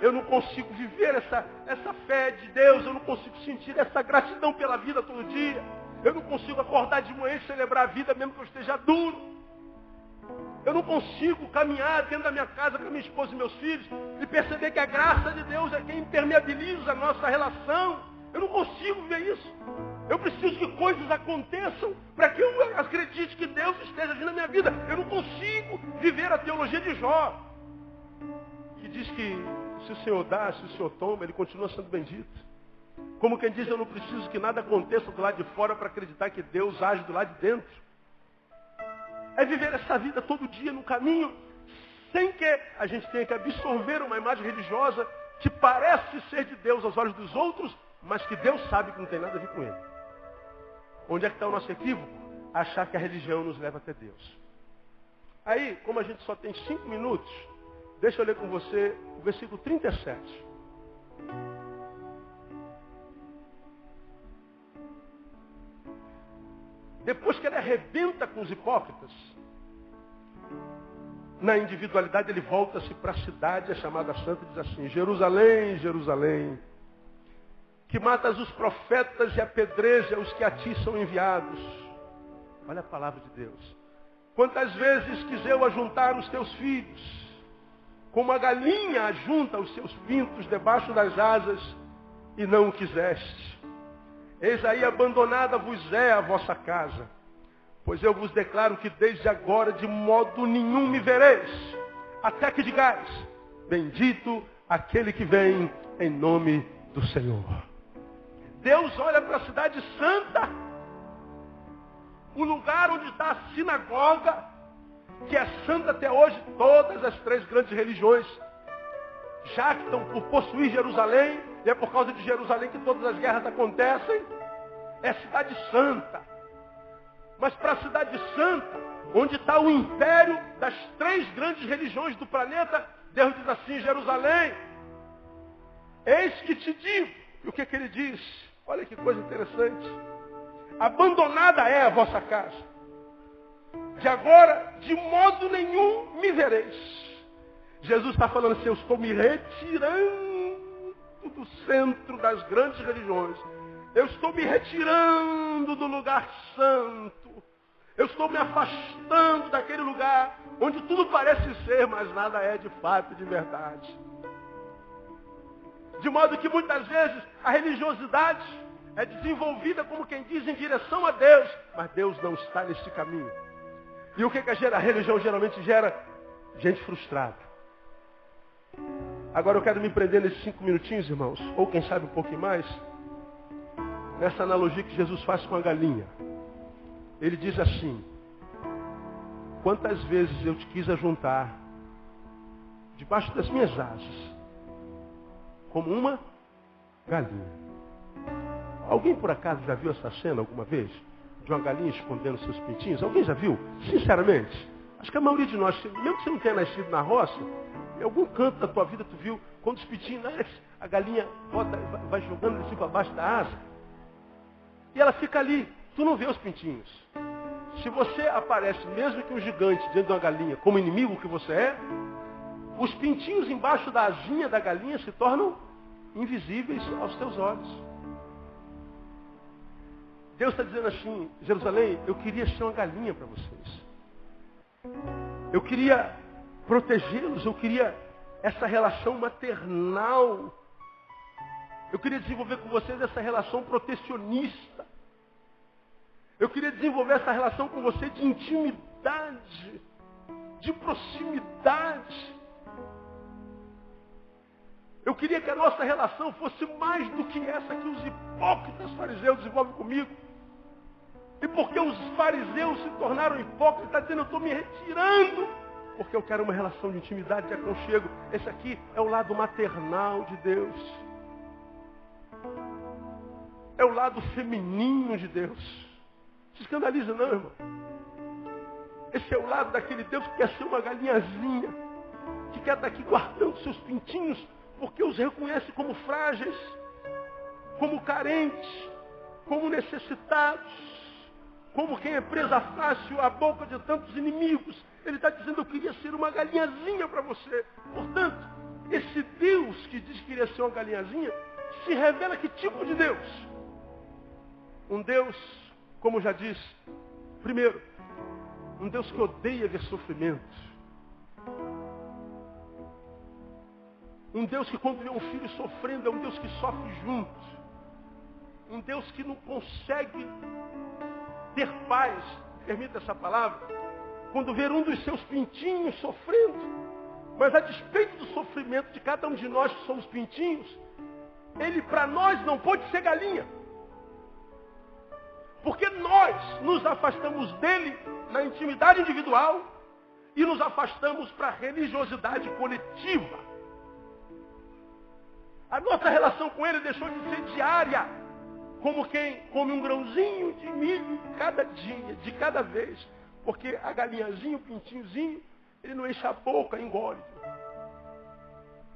Eu não consigo viver essa fé de Deus, eu não consigo sentir essa gratidão pela vida todo dia. Eu não consigo acordar de manhã e celebrar a vida mesmo que eu esteja duro. Eu não consigo caminhar dentro da minha casa com a minha esposa e meus filhos e perceber que a graça de Deus é quem impermeabiliza a nossa relação. Eu não consigo ver isso. Eu preciso que coisas aconteçam para que eu acredite que Deus esteja agindo na minha vida. Eu não consigo viver a teologia de Jó, que diz que se o Senhor dá, se o Senhor toma, Ele continua sendo bendito. Como quem diz, eu não preciso que nada aconteça do lado de fora para acreditar que Deus age do lado de dentro. É viver essa vida todo dia no caminho, sem que a gente tenha que absorver uma imagem religiosa que parece ser de Deus aos olhos dos outros, mas que Deus sabe que não tem nada a ver com Ele. Onde é que está o nosso equívoco? Achar que a religião nos leva até Deus. Aí, como a gente só tem 5 minutos, deixa eu ler com você o versículo 37. Depois que ele arrebenta com os hipócritas, na individualidade, ele volta-se para a cidade, a chamada santa, e diz assim: Jerusalém, Jerusalém, que matas os profetas e apedreja os que a ti são enviados. Olha a palavra de Deus. Quantas vezes quis eu ajuntar os teus filhos, como a galinha ajunta os seus pintos debaixo das asas, e não o quiseste. Eis aí abandonada vos é a vossa casa, pois eu vos declaro que desde agora de modo nenhum me vereis, até que digais: bendito aquele que vem em nome do Senhor. Deus olha para a cidade santa, o lugar onde está a sinagoga, que é santa até hoje. Todas as três grandes religiões jactam por possuir Jerusalém, e é por causa de Jerusalém que todas as guerras acontecem. É cidade santa. Mas para a cidade santa, onde está o império das três grandes religiões do planeta, Deus diz assim: Jerusalém, eis que te digo. E o que ele diz? Olha que coisa interessante. Abandonada é a vossa casa. De agora, de modo nenhum me vereis. Jesus está falando assim: eu estou me retirando do centro das grandes religiões. Eu estou me retirando do lugar santo. Eu estou me afastando daquele lugar onde tudo parece ser, mas nada é de fato e de verdade. De modo que muitas vezes a religiosidade é desenvolvida, como quem diz, em direção a Deus, mas Deus não está nesse caminho. E o que a religião geralmente gera? Gente frustrada. Agora eu quero me prender nesses 5 minutinhos, irmãos, ou quem sabe um pouquinho mais, nessa analogia que Jesus faz com a galinha. Ele diz assim: quantas vezes eu te quis ajuntar debaixo das minhas asas, como uma galinha. Alguém por acaso já viu essa cena alguma vez? De uma galinha escondendo seus pintinhos? Alguém já viu? Sinceramente. Acho que a maioria de nós, mesmo que você não tenha nascido na roça, em algum canto da tua vida tu viu, quando os pintinhos nascem, a galinha vai jogando assim para baixo da asa, e ela fica ali. Tu não vê os pintinhos. Se você aparece, mesmo que um gigante, diante de uma galinha, como inimigo que você é, os pintinhos embaixo da asinha da galinha se tornam invisíveis aos teus olhos. Deus está dizendo assim: Jerusalém, eu queria ser uma galinha para vocês. Eu queria protegê-los, eu queria essa relação maternal. Eu queria desenvolver com vocês essa relação protecionista. Eu queria desenvolver essa relação com você de intimidade, de proximidade. Eu queria que a nossa relação fosse mais do que essa que os hipócritas fariseus desenvolvem comigo. E porque os fariseus se tornaram hipócritas, está dizendo: eu estou me retirando, porque eu quero uma relação de intimidade, de aconchego. Esse aqui é o lado maternal de Deus. É o lado feminino de Deus. Se escandaliza não, irmão. Esse é o lado daquele Deus que quer ser uma galinhazinha, que quer estar aqui guardando seus pintinhos, porque os reconhece como frágeis, como carentes, como necessitados, como quem é presa fácil à boca de tantos inimigos. Ele está dizendo: eu queria ser uma galinhazinha para você. Portanto, esse Deus que diz que queria ser uma galinhazinha, se revela que tipo de Deus? Um Deus, como já disse, primeiro, um Deus que odeia ver sofrimento. Um Deus que quando vê um filho sofrendo, é um Deus que sofre junto. Um Deus que não consegue ter paz, permita essa palavra, quando vê um dos seus pintinhos sofrendo. Mas a despeito do sofrimento de cada um de nós que somos pintinhos, ele para nós não pode ser galinha. Porque nós nos afastamos dele na intimidade individual e nos afastamos para a religiosidade coletiva. A nossa relação com ele deixou de ser diária, como quem come um grãozinho de milho cada dia, de cada vez. Porque a galinhazinha, o pintinhozinho, ele não enche a boca, engole.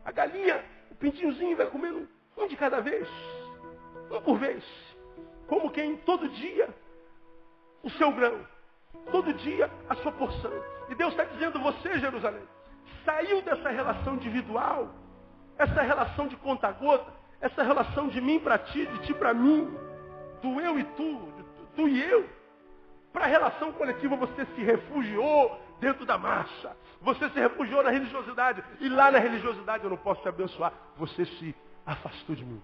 A galinha, o pintinhozinho vai comendo um de cada vez, um por vez. Como quem todo dia o seu grão. Todo dia a sua porção. E Deus está dizendo, você, Jerusalém, saiu dessa relação individual, essa relação de conta-gota, essa relação de mim para ti, de ti para mim, do eu e tu e eu. Para a relação coletiva você se refugiou dentro da massa. Você se refugiou na religiosidade. E lá na religiosidade eu não posso te abençoar. Você se afastou de mim.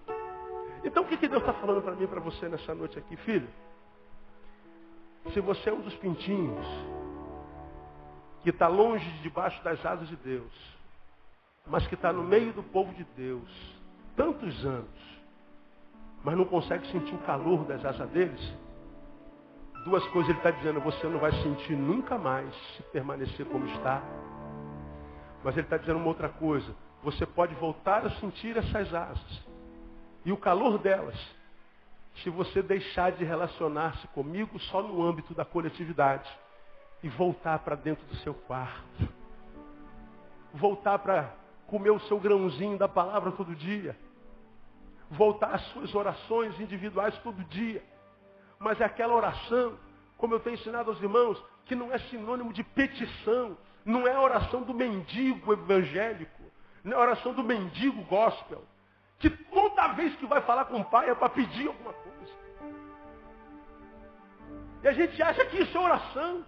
Então o que Deus está falando para mim e para você nessa noite aqui, filho? Se você é um dos pintinhos que está longe de debaixo das asas de Deus, mas que está no meio do povo de Deus, tantos anos, mas não consegue sentir o calor das asas deles, duas coisas ele está dizendo, você não vai sentir nunca mais se permanecer como está. Mas ele está dizendo uma outra coisa, você pode voltar a sentir essas asas e o calor delas, se você deixar de relacionar-se comigo só no âmbito da coletividade e voltar para dentro do seu quarto, voltar para comer o seu grãozinho da palavra todo dia, voltar às suas orações individuais todo dia. Mas é aquela oração, como eu tenho ensinado aos irmãos, que não é sinônimo de petição, não é a oração do mendigo evangélico, não é a oração do mendigo gospel, que toda vez que vai falar com o pai é para pedir alguma coisa. E a gente acha que isso é oração.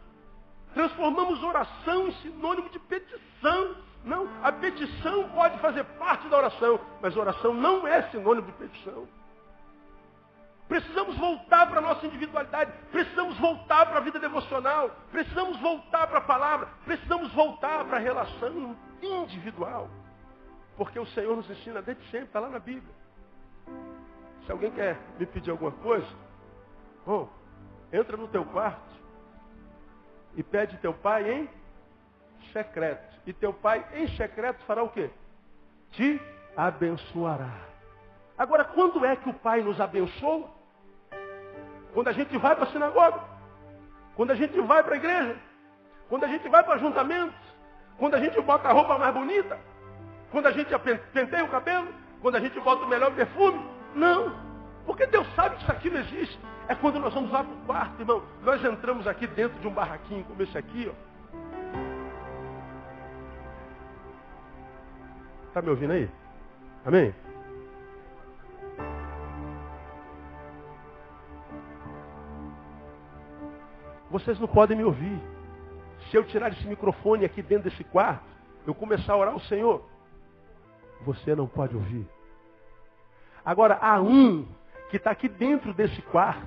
Transformamos oração em sinônimo de petição. Não, a petição pode fazer parte da oração, mas a oração não é sinônimo de petição. Precisamos voltar para a nossa individualidade, precisamos voltar para a vida devocional, precisamos voltar para a palavra, precisamos voltar para a relação individual. Porque o Senhor nos ensina desde sempre, está lá na Bíblia. Se alguém quer me pedir alguma coisa, entra no teu quarto e pede teu pai em secreto. E teu pai em secreto fará o quê? Te abençoará. Agora, quando é que o pai nos abençoa? Quando a gente vai para a sinagoga, quando a gente vai para a igreja, quando a gente vai para o ajuntamento, quando a gente bota a roupa mais bonita, quando a gente penteia o cabelo, quando a gente bota o melhor perfume. Não, porque Deus sabe que isso aqui não existe. É quando nós vamos lá para o quarto, irmão. Nós entramos aqui dentro de um barraquinho como esse aqui, ó. Está me ouvindo aí? Amém? Vocês não podem me ouvir. Se eu tirar esse microfone aqui dentro desse quarto, eu começar a orar ao Senhor, você não pode ouvir. Agora, há um que está aqui dentro desse quarto,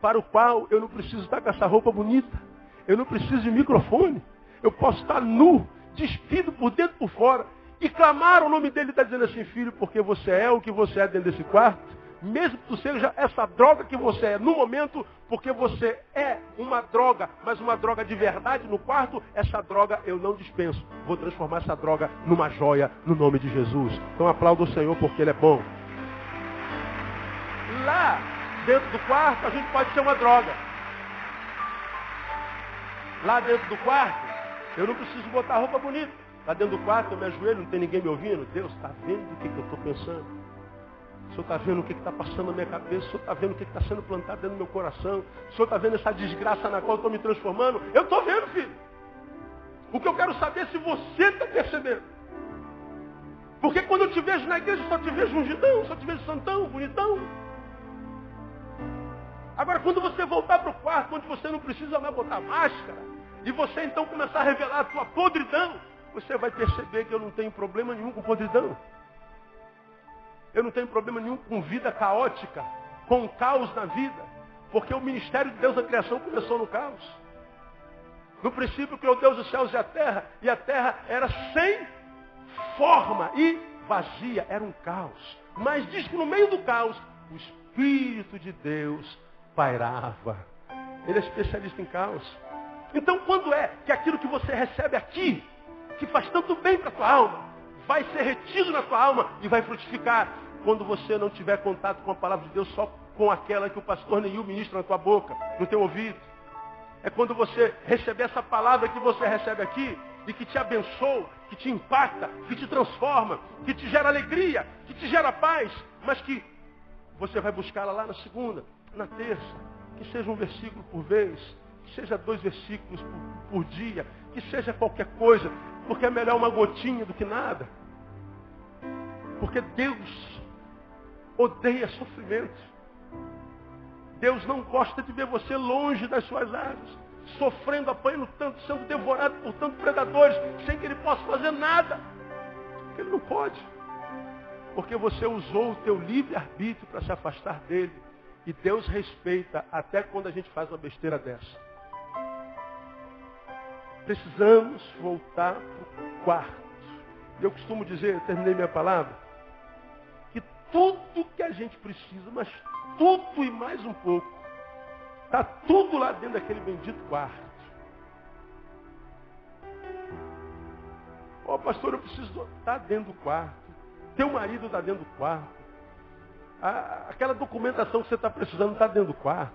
para o qual eu não preciso estar com essa roupa bonita, eu não preciso de microfone, eu posso estar nu, despido por dentro e por fora, e clamar o nome dele, está dizendo assim, filho, porque você é o que você é dentro desse quarto, mesmo que tu seja essa droga que você é no momento, porque você é uma droga, mas uma droga de verdade no quarto, essa droga eu não dispenso. Vou transformar essa droga numa joia no nome de Jesus. Então aplauda o Senhor porque Ele é bom. Lá dentro do quarto a gente pode ser uma droga. Lá dentro do quarto eu não preciso botar roupa bonita. Lá dentro do quarto eu me ajoelho, não tem ninguém me ouvindo. Deus está vendo o que eu estou pensando. O Senhor está vendo o que está passando na minha cabeça. O Senhor está vendo o que está sendo plantado dentro do meu coração. O Senhor está vendo essa desgraça na qual eu estou me transformando. Eu estou vendo, filho. O que eu quero saber é se você está percebendo. Porque quando eu te vejo na igreja, eu só te vejo ungidão, só te vejo santão, bonitão. Agora, quando você voltar para o quarto, onde você não precisa mais botar máscara, e você então começar a revelar a tua podridão, você vai perceber que eu não tenho problema nenhum com podridão. Eu não tenho problema nenhum com vida caótica, com caos na vida. Porque o ministério de Deus da criação começou no caos. No princípio criou Deus os céus e a terra era sem forma e vazia, era um caos. Mas diz que no meio do caos, o Espírito de Deus pairava. Ele é especialista em caos. Então quando é que aquilo que você recebe aqui, que faz tanto bem para a tua alma, vai ser retido na tua alma e vai frutificar? Quando você não tiver contato com a palavra de Deus, só com aquela que o pastor Neil ministra na tua boca, no teu ouvido. É quando você receber essa palavra que você recebe aqui, e que te abençoa, que te impacta, que te transforma, que te gera alegria, que te gera paz, mas que você vai buscá-la lá na segunda, na terça, que seja um versículo por vez, que seja 2 versículos por dia, que seja qualquer coisa, porque é melhor uma gotinha do que nada. Porque Deus odeia sofrimento. Deus não gosta de ver você longe das suas asas, sofrendo, apanhando tanto, sendo devorado por tantos predadores, sem que ele possa fazer nada. Porque ele não pode. Porque você usou o teu livre-arbítrio para se afastar dele. E Deus respeita até quando a gente faz uma besteira dessa. Precisamos voltar para o quarto. Eu costumo dizer, eu terminei minha palavra, que tudo que a gente precisa, mas tudo e mais um pouco, está tudo lá dentro daquele bendito quarto. Ó, pastor, eu preciso estar dentro do quarto. Teu marido está dentro do quarto. Aquela documentação que você está precisando está dentro do quarto.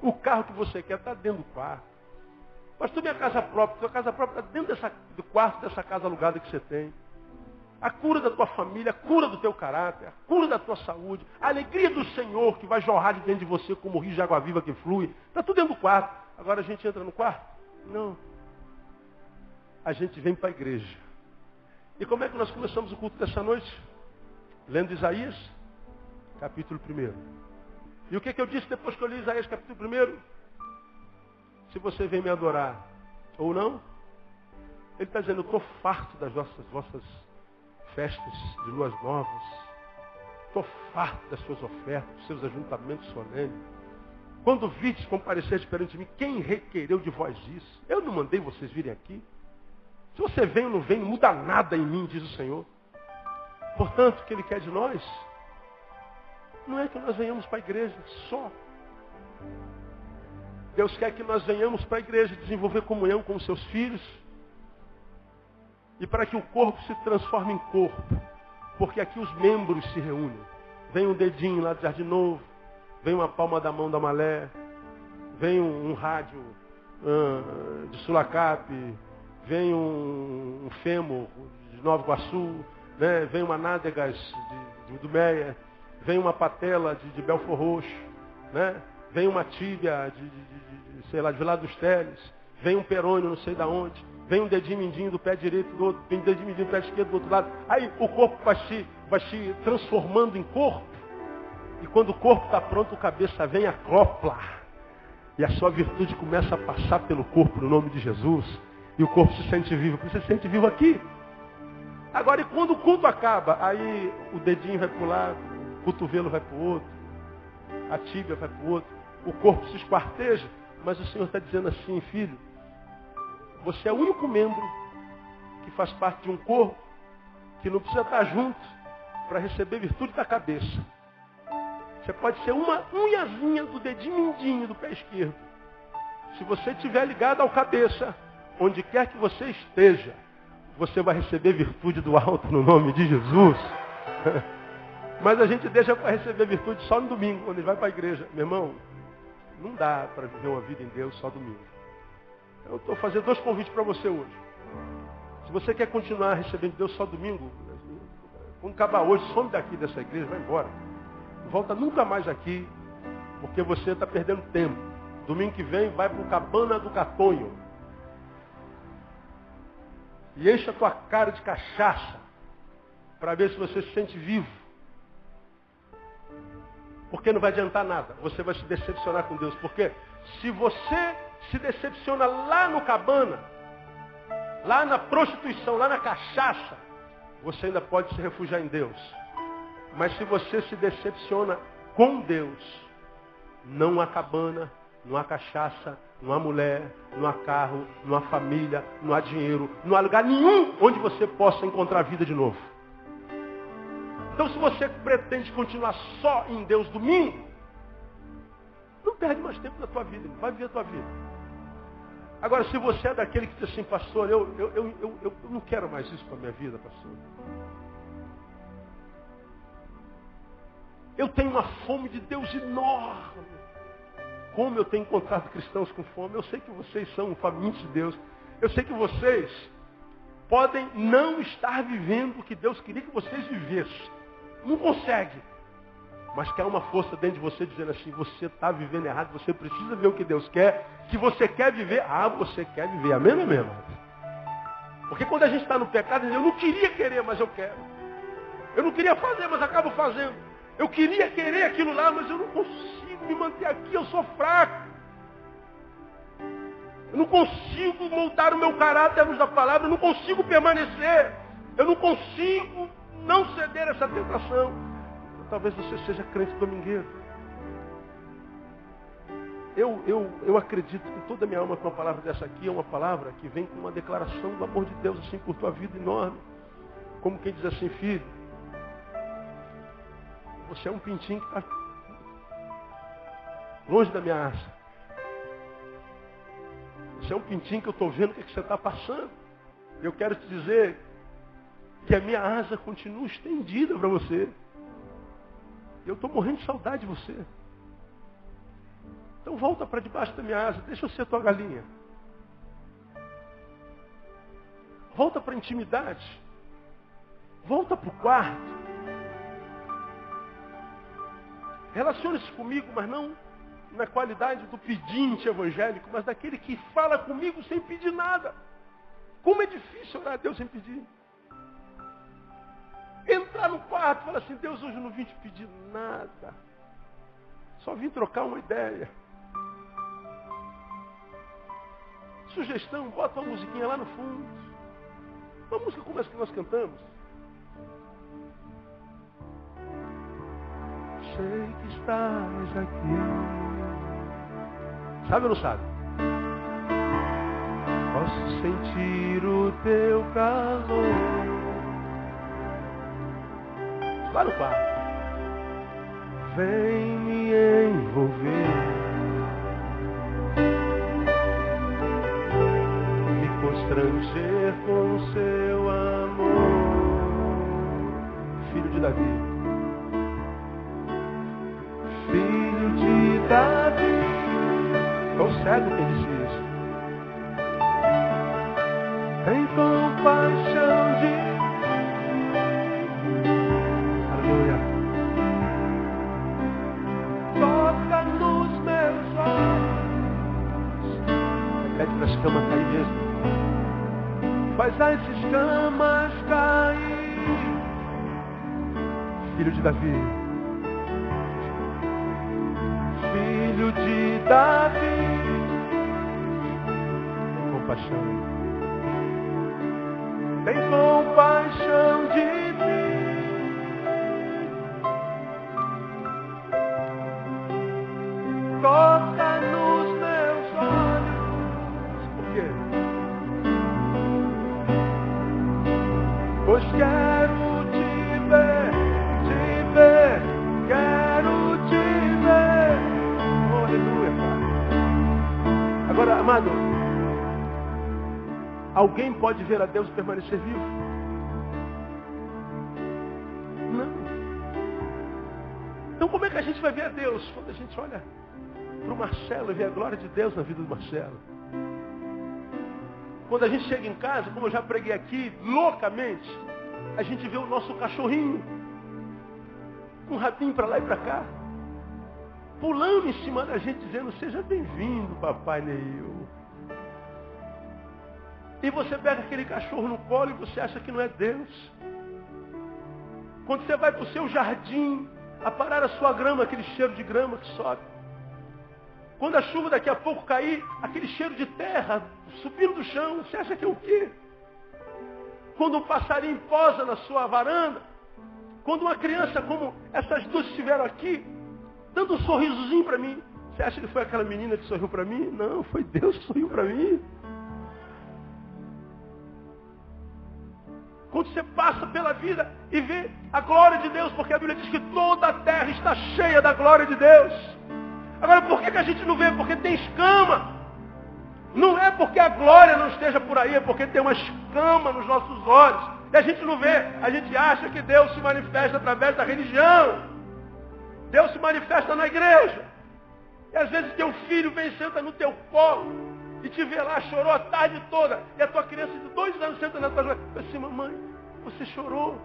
O carro que você quer está dentro do quarto. Pastor, minha casa própria, sua casa própria está dentro do quarto dessa casa alugada que você tem. A cura da tua família, a cura do teu caráter, a cura da tua saúde, a alegria do Senhor que vai jorrar de dentro de você como o rio de água viva que flui. Está tudo dentro do quarto. Agora a gente entra no quarto? Não. A gente vem para a igreja. E como é que nós começamos o culto dessa noite? Lendo Isaías, capítulo 1. E o que eu disse depois que eu li Isaías, capítulo 1? Se você vem me adorar ou não, ele está dizendo, eu estou farto das vossas festas de luas novas. Estou farto das suas ofertas, dos seus ajuntamentos solenes. Quando vistes comparecer perante de mim, quem requereu de vós isso? Eu não mandei vocês virem aqui. Se você vem ou não vem, não muda nada em mim, diz o Senhor. Portanto, o que Ele quer de nós não é que nós venhamos para a igreja só. Deus quer que nós venhamos para a igreja desenvolver comunhão com os seus filhos e para que o corpo se transforme em corpo. Porque aqui os membros se reúnem. Vem um dedinho lá do Jardim Novo, vem uma palma da mão da Malé, vem um rádio de Sulacap, vem um fêmur de Nova Iguaçu, né? Vem uma nádegas do Meia, vem uma patela de Belfor Roxo, né? Vem uma tíbia sei lá, de Vila dos Teles, vem um perônio não sei de onde, vem um dedinho mindinho do pé direito do outro, vem um dedinho mindinho do pé esquerdo do outro lado. Aí o corpo vai se transformando em corpo, e quando o corpo está pronto, a cabeça vem acopla, e a sua virtude começa a passar pelo corpo no nome de Jesus, e o corpo se sente vivo, porque você se sente vivo aqui. Agora, e quando o culto acaba, aí o dedinho vai para um lado, o cotovelo vai para o outro, a tíbia vai para o outro, o corpo se esquarteja, mas o Senhor está dizendo assim, filho, você é o único membro que faz parte de um corpo que não precisa estar junto para receber virtude da cabeça. Você pode ser uma unhazinha do dedinho mindinho do pé esquerdo. Se você estiver ligado ao cabeça, onde quer que você esteja, você vai receber virtude do alto no nome de Jesus. Mas a gente deixa para receber virtude só no domingo, quando ele vai para a igreja. Meu irmão, não dá para viver uma vida em Deus só domingo. Eu estou fazendo 2 convites para você hoje. Se você quer continuar recebendo Deus só domingo, quando acabar hoje, some daqui dessa igreja, vai embora. Não volta nunca mais aqui, porque você está perdendo tempo. Domingo que vem, vai para o Cabana do Catonho. E enche a tua cara de cachaça, para ver se você se sente vivo. Porque não vai adiantar nada. Você vai se decepcionar com Deus. Porque se você se decepciona lá no cabana, lá na prostituição, lá na cachaça, você ainda pode se refugiar em Deus. Mas se você se decepciona com Deus, não há cabana, não há cachaça, não há mulher, não há carro, não há família, não há dinheiro, não há lugar nenhum onde você possa encontrar vida de novo. Então, se você pretende continuar só em Deus domingo, não perde mais tempo na tua vida, vai viver a tua vida. Agora, se você é daquele que diz assim, pastor, eu não quero mais isso para a minha vida, pastor. Eu tenho uma fome de Deus enorme. Como eu tenho encontrado cristãos com fome. Eu sei que vocês são famintos de Deus. Eu sei que vocês podem não estar vivendo o que Deus queria que vocês vivessem. Não consegue. Mas que há uma força dentro de você dizendo assim, você está vivendo errado, você precisa ver o que Deus quer, que você quer viver, você quer viver, amém ou não é mesmo? Porque quando a gente está no pecado, eu não queria querer, mas eu quero. Eu não queria fazer, mas acabo fazendo. Eu queria querer aquilo lá, mas eu não consigo me manter aqui, eu sou fraco. Eu não consigo moldar o meu caráter à luz da palavra, eu não consigo permanecer. Eu não consigo não ceder a essa tentação. Talvez você seja crente domingueiro. Eu acredito com toda a minha alma que uma palavra dessa aqui é uma palavra que vem com uma declaração do amor de Deus assim por tua vida enorme. Como quem diz assim, filho, você é um pintinho que está longe da minha asa. Você é um pintinho que eu estou vendo o que você está passando. Eu quero te dizer que a minha asa continua estendida para você. Eu estou morrendo de saudade de você. Então volta para debaixo da minha asa. Deixa eu ser tua galinha. Volta para a intimidade. Volta para o quarto. Relacione-se comigo, mas não na qualidade do pedinte evangélico, mas daquele que fala comigo sem pedir nada. Como é difícil orar a Deus sem pedir. Entrar no quarto e falar assim, Deus, hoje eu não vim te pedir nada. Só vim trocar uma ideia. Sugestão, bota uma musiquinha lá no fundo. Uma música como essa que nós cantamos. Sei que estás aqui. Sabe ou não sabe? Posso sentir o teu calor. Lá no quarto. Vem me envolver. Me constranger com seu amor. Filho de Davi. Filho de Davi. Qual cego quem disse isso? Tem compaixão de mim. Aleluia. Toca nos meus olhos. Pede para as escamas cair mesmo. Faz as escamas cair. Filho de Davi. Filho de Davi. Tem compaixão. Tem compaixão de mim. Toca nos meus olhos. Por quê? Pois quero te ver, quero te ver. Oh, aleluia, Pai. Agora, amado, alguém pode ver a Deus e permanecer vivo? Não. Então como é que a gente vai ver a Deus? Quando a gente olha para o Marcelo e vê a glória de Deus na vida do Marcelo. Quando a gente chega em casa, como eu já preguei aqui, loucamente, a gente vê o nosso cachorrinho, com um rabinho para lá e para cá, pulando em cima da gente, dizendo, seja bem-vindo, papai Neil. E você pega aquele cachorro no colo e você acha que não é Deus. Quando você vai para o seu jardim, a parar a sua grama, aquele cheiro de grama que sobe. Quando a chuva daqui a pouco cair, aquele cheiro de terra subindo do chão, você acha que é o quê? Quando um passarinho posa na sua varanda, quando uma criança como essas duas estiveram aqui, dando um sorrisozinho para mim, você acha que foi aquela menina que sorriu para mim? Não, foi Deus que sorriu para mim. Quando você passa pela vida e vê a glória de Deus, porque a Bíblia diz que toda a terra está cheia da glória de Deus. Agora, por que a gente não vê? Porque tem escama. Não é porque a glória não esteja por aí, é porque tem uma escama nos nossos olhos. E a gente não vê, a gente acha que Deus se manifesta através da religião. Deus se manifesta na igreja. E às vezes teu filho vem e senta no teu colo e te vê lá, chorou a tarde toda. E a tua criança de 2 anos senta na tua joelha. Eu assim, mamãe, você chorou.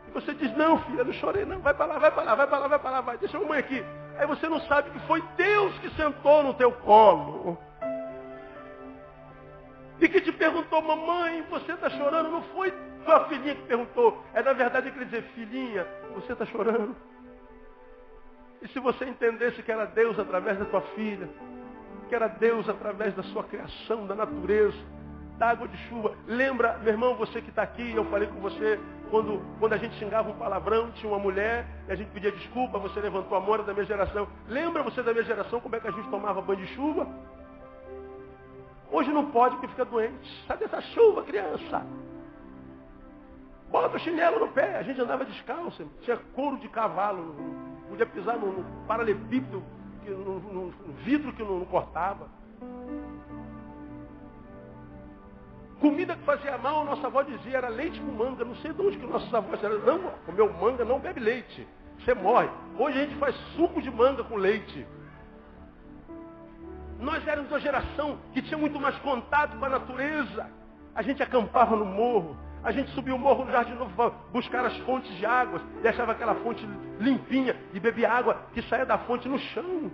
E você diz, não, filha, não chorei não, vai para lá, vai para lá, vai para lá, vai para lá, vai, deixa a mamãe aqui. Aí você não sabe que foi Deus que sentou no teu colo. E que te perguntou, mamãe, você está chorando? Não foi tua filhinha que perguntou. É na verdade ele quer dizer, filhinha, você está chorando? E se você entendesse que era Deus através da tua filha, que era Deus através da sua criação, da natureza, da água de chuva. Lembra, meu irmão, você que está aqui, eu falei com você, quando a gente xingava um palavrão, tinha uma mulher, e a gente pedia desculpa, você levantou a mão, era da minha geração. Lembra você da minha geração, como é que a gente tomava banho de chuva? Hoje não pode porque fica doente. Sai dessa chuva, criança. Bota o chinelo no pé. A gente andava descalço. Tinha couro de cavalo. Não podia pisar no paralelepípedo, no vidro que não cortava. Comida que fazia mal, a nossa avó dizia, era leite com manga. Não sei de onde que nossos avós eram. Não, comeu manga, não bebe leite. Você morre. Hoje a gente faz suco de manga com leite. Nós éramos uma geração que tinha muito mais contato com a natureza. A gente acampava no morro. A gente subia o morro no Jardim Novo para buscar as fontes de água. E achava aquela fonte limpinha e bebia água que saía da fonte no chão.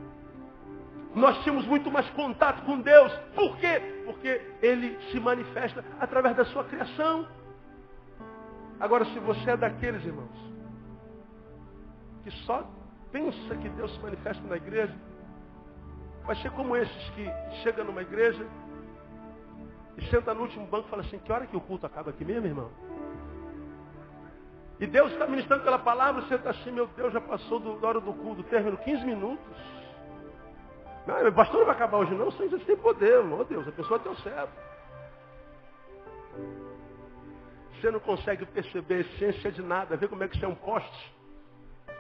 Nós tínhamos muito mais contato com Deus. Por quê? Porque Ele se manifesta através da sua criação. Agora, se você é daqueles, irmãos, que só pensa que Deus se manifesta na igreja, vai ser como esses que chegam numa igreja e senta no último banco e fala assim, que hora que o culto acaba aqui mesmo, irmão? E Deus está ministrando pela palavra, você está assim, meu Deus, já passou da hora do culto, do término, 15 minutos. Não, pastor, não vai acabar hoje não, você tem poder, meu Deus, a pessoa tem o certo. Você não consegue perceber a essência de nada, ver como é que você é um poste,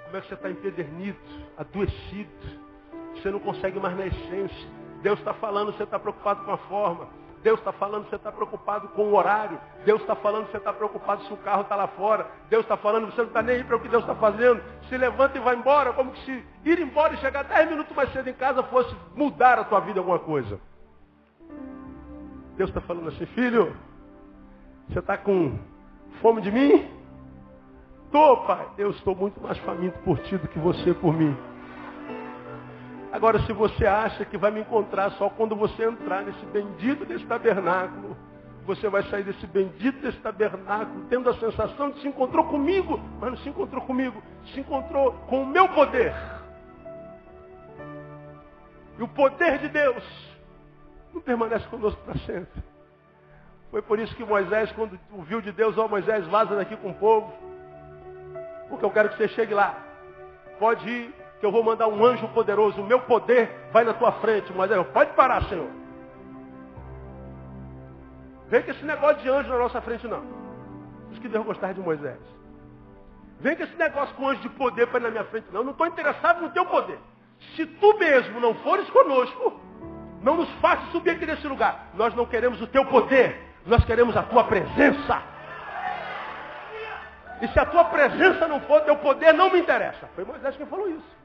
como é que você está empedernido, adoecido. Você não consegue mais na essência. Deus está falando, você está preocupado com a forma. Deus está falando, você está preocupado com o horário. Deus está falando, você está preocupado se o carro está lá fora. Deus está falando, você não está nem aí para o que Deus está fazendo. Se levanta e vai embora, como que se ir embora e chegar 10 minutos mais cedo em casa fosse mudar a tua vida alguma coisa. Deus está falando assim, filho, você está com fome de mim? Tô, pai. Eu estou muito mais faminto por ti do que você por mim. Agora, se você acha que vai me encontrar só quando você entrar nesse bendito desse tabernáculo, você vai sair desse bendito desse tabernáculo tendo a sensação de que se encontrou comigo, mas não se encontrou comigo, se encontrou com o meu poder. E o poder de Deus não permanece conosco para sempre. Foi por isso que Moisés, quando ouviu de Deus, ó Moisés, vaza daqui com o povo, porque eu quero que você chegue lá. Pode ir, que eu vou mandar um anjo poderoso, o meu poder vai na tua frente. Moisés, pode parar, Senhor. Vem com esse negócio de anjo na nossa frente, não. Isso que Deus gostava de Moisés. Vem com esse negócio com anjo de poder para ir na minha frente, não. Eu não estou interessado no teu poder. Se tu mesmo não fores conosco, não nos faça subir aqui nesse lugar. Nós não queremos o teu poder, nós queremos a tua presença. E se a tua presença não for, teu poder não me interessa. Foi Moisés quem falou isso.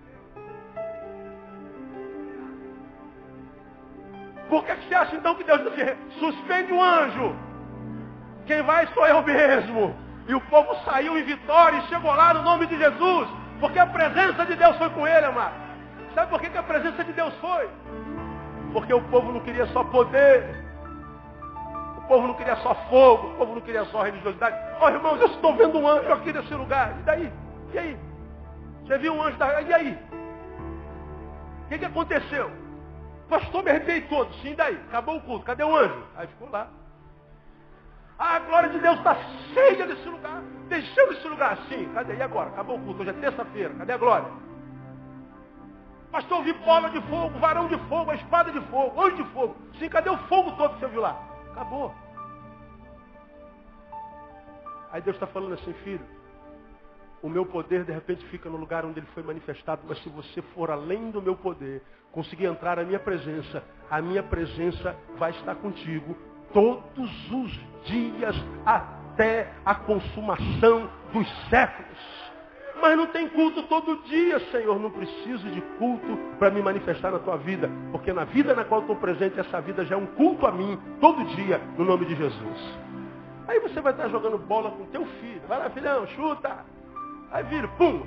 Por que você acha então que Deus suspende o anjo? Quem vai sou eu mesmo. E o povo saiu em vitória e chegou lá no nome de Jesus. Porque a presença de Deus foi com ele, amado. Sabe por que a presença de Deus foi? Porque o povo não queria só poder. O povo não queria só fogo. O povo não queria só religiosidade. Ó, irmãos, eu estou vendo um anjo aqui nesse lugar. E daí? E aí? Você viu um anjo daí? E aí? O que aconteceu? Pastor, me arrepiei todo. Sim, daí? Acabou o culto. Cadê o anjo? Aí ficou lá. A glória de Deus está cheia desse lugar. Deixando esse lugar assim. Cadê? E agora? Acabou o culto. Hoje é terça-feira. Cadê a glória? Pastor, eu vi bola de fogo, varão de fogo, a espada de fogo, anjo de fogo. Sim, cadê o fogo todo que você viu lá? Acabou. Aí Deus está falando assim, filho, o meu poder de repente fica no lugar onde ele foi manifestado, mas se você for além do meu poder, conseguir entrar na minha presença, a minha presença vai estar contigo todos os dias até a consumação dos séculos. Mas não tem culto todo dia, Senhor. Não preciso de culto para me manifestar na tua vida. Porque na vida na qual estou presente, essa vida já é um culto a mim, todo dia, no nome de Jesus. Aí você vai estar jogando bola com teu filho. Vai lá, filhão, chuta. Aí vira, pum!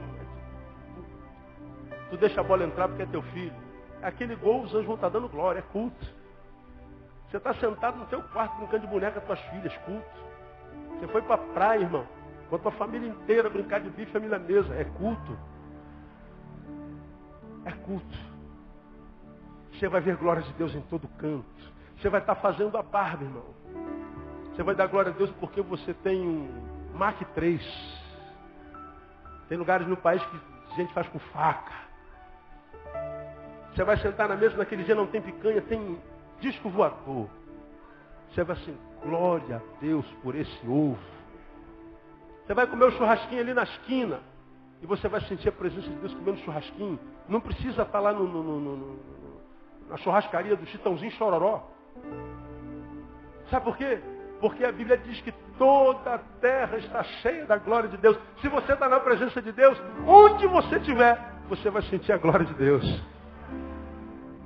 Tu deixa a bola entrar porque é teu filho. Aquele gol, os anjos vão estar dando glória, é culto. Você está sentado no teu quarto brincando de boneca com tuas filhas, culto. Você foi para a praia, irmão, com a tua família inteira brincar de bife à mesa, é culto. É culto. Você vai ver glória de Deus em todo canto. Você vai estar fazendo a barba, irmão. Você vai dar glória a Deus porque você tem um Mac 3. Tem lugares no país que a gente faz com faca. Você vai sentar na mesa, naquele dia não tem picanha, tem disco voador. Você vai assim, glória a Deus por esse ovo. Você vai comer o churrasquinho ali na esquina. E você vai sentir a presença de Deus comendo churrasquinho. Não precisa estar lá na churrascaria do Chitãozinho Chororó. Sabe por quê? Porque a Bíblia diz que toda a terra está cheia da glória de Deus. Se você está na presença de Deus, onde você estiver, você vai sentir a glória de Deus.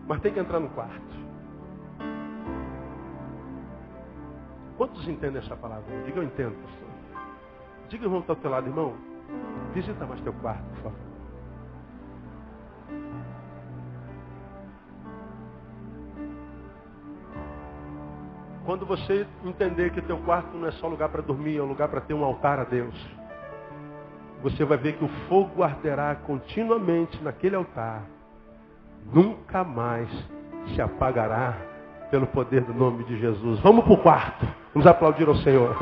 Mas tem que entrar no quarto. Quantos entendem essa palavra? Diga, eu entendo, pastor. Diga, irmão, está ao teu lado, irmão. Visita mais teu quarto, por favor. Quando você entender que teu quarto não é só lugar para dormir, é um lugar para ter um altar a Deus, você vai ver que o fogo arderá continuamente naquele altar. Nunca mais se apagará pelo poder do nome de Jesus. Vamos para o quarto. Vamos aplaudir ao Senhor.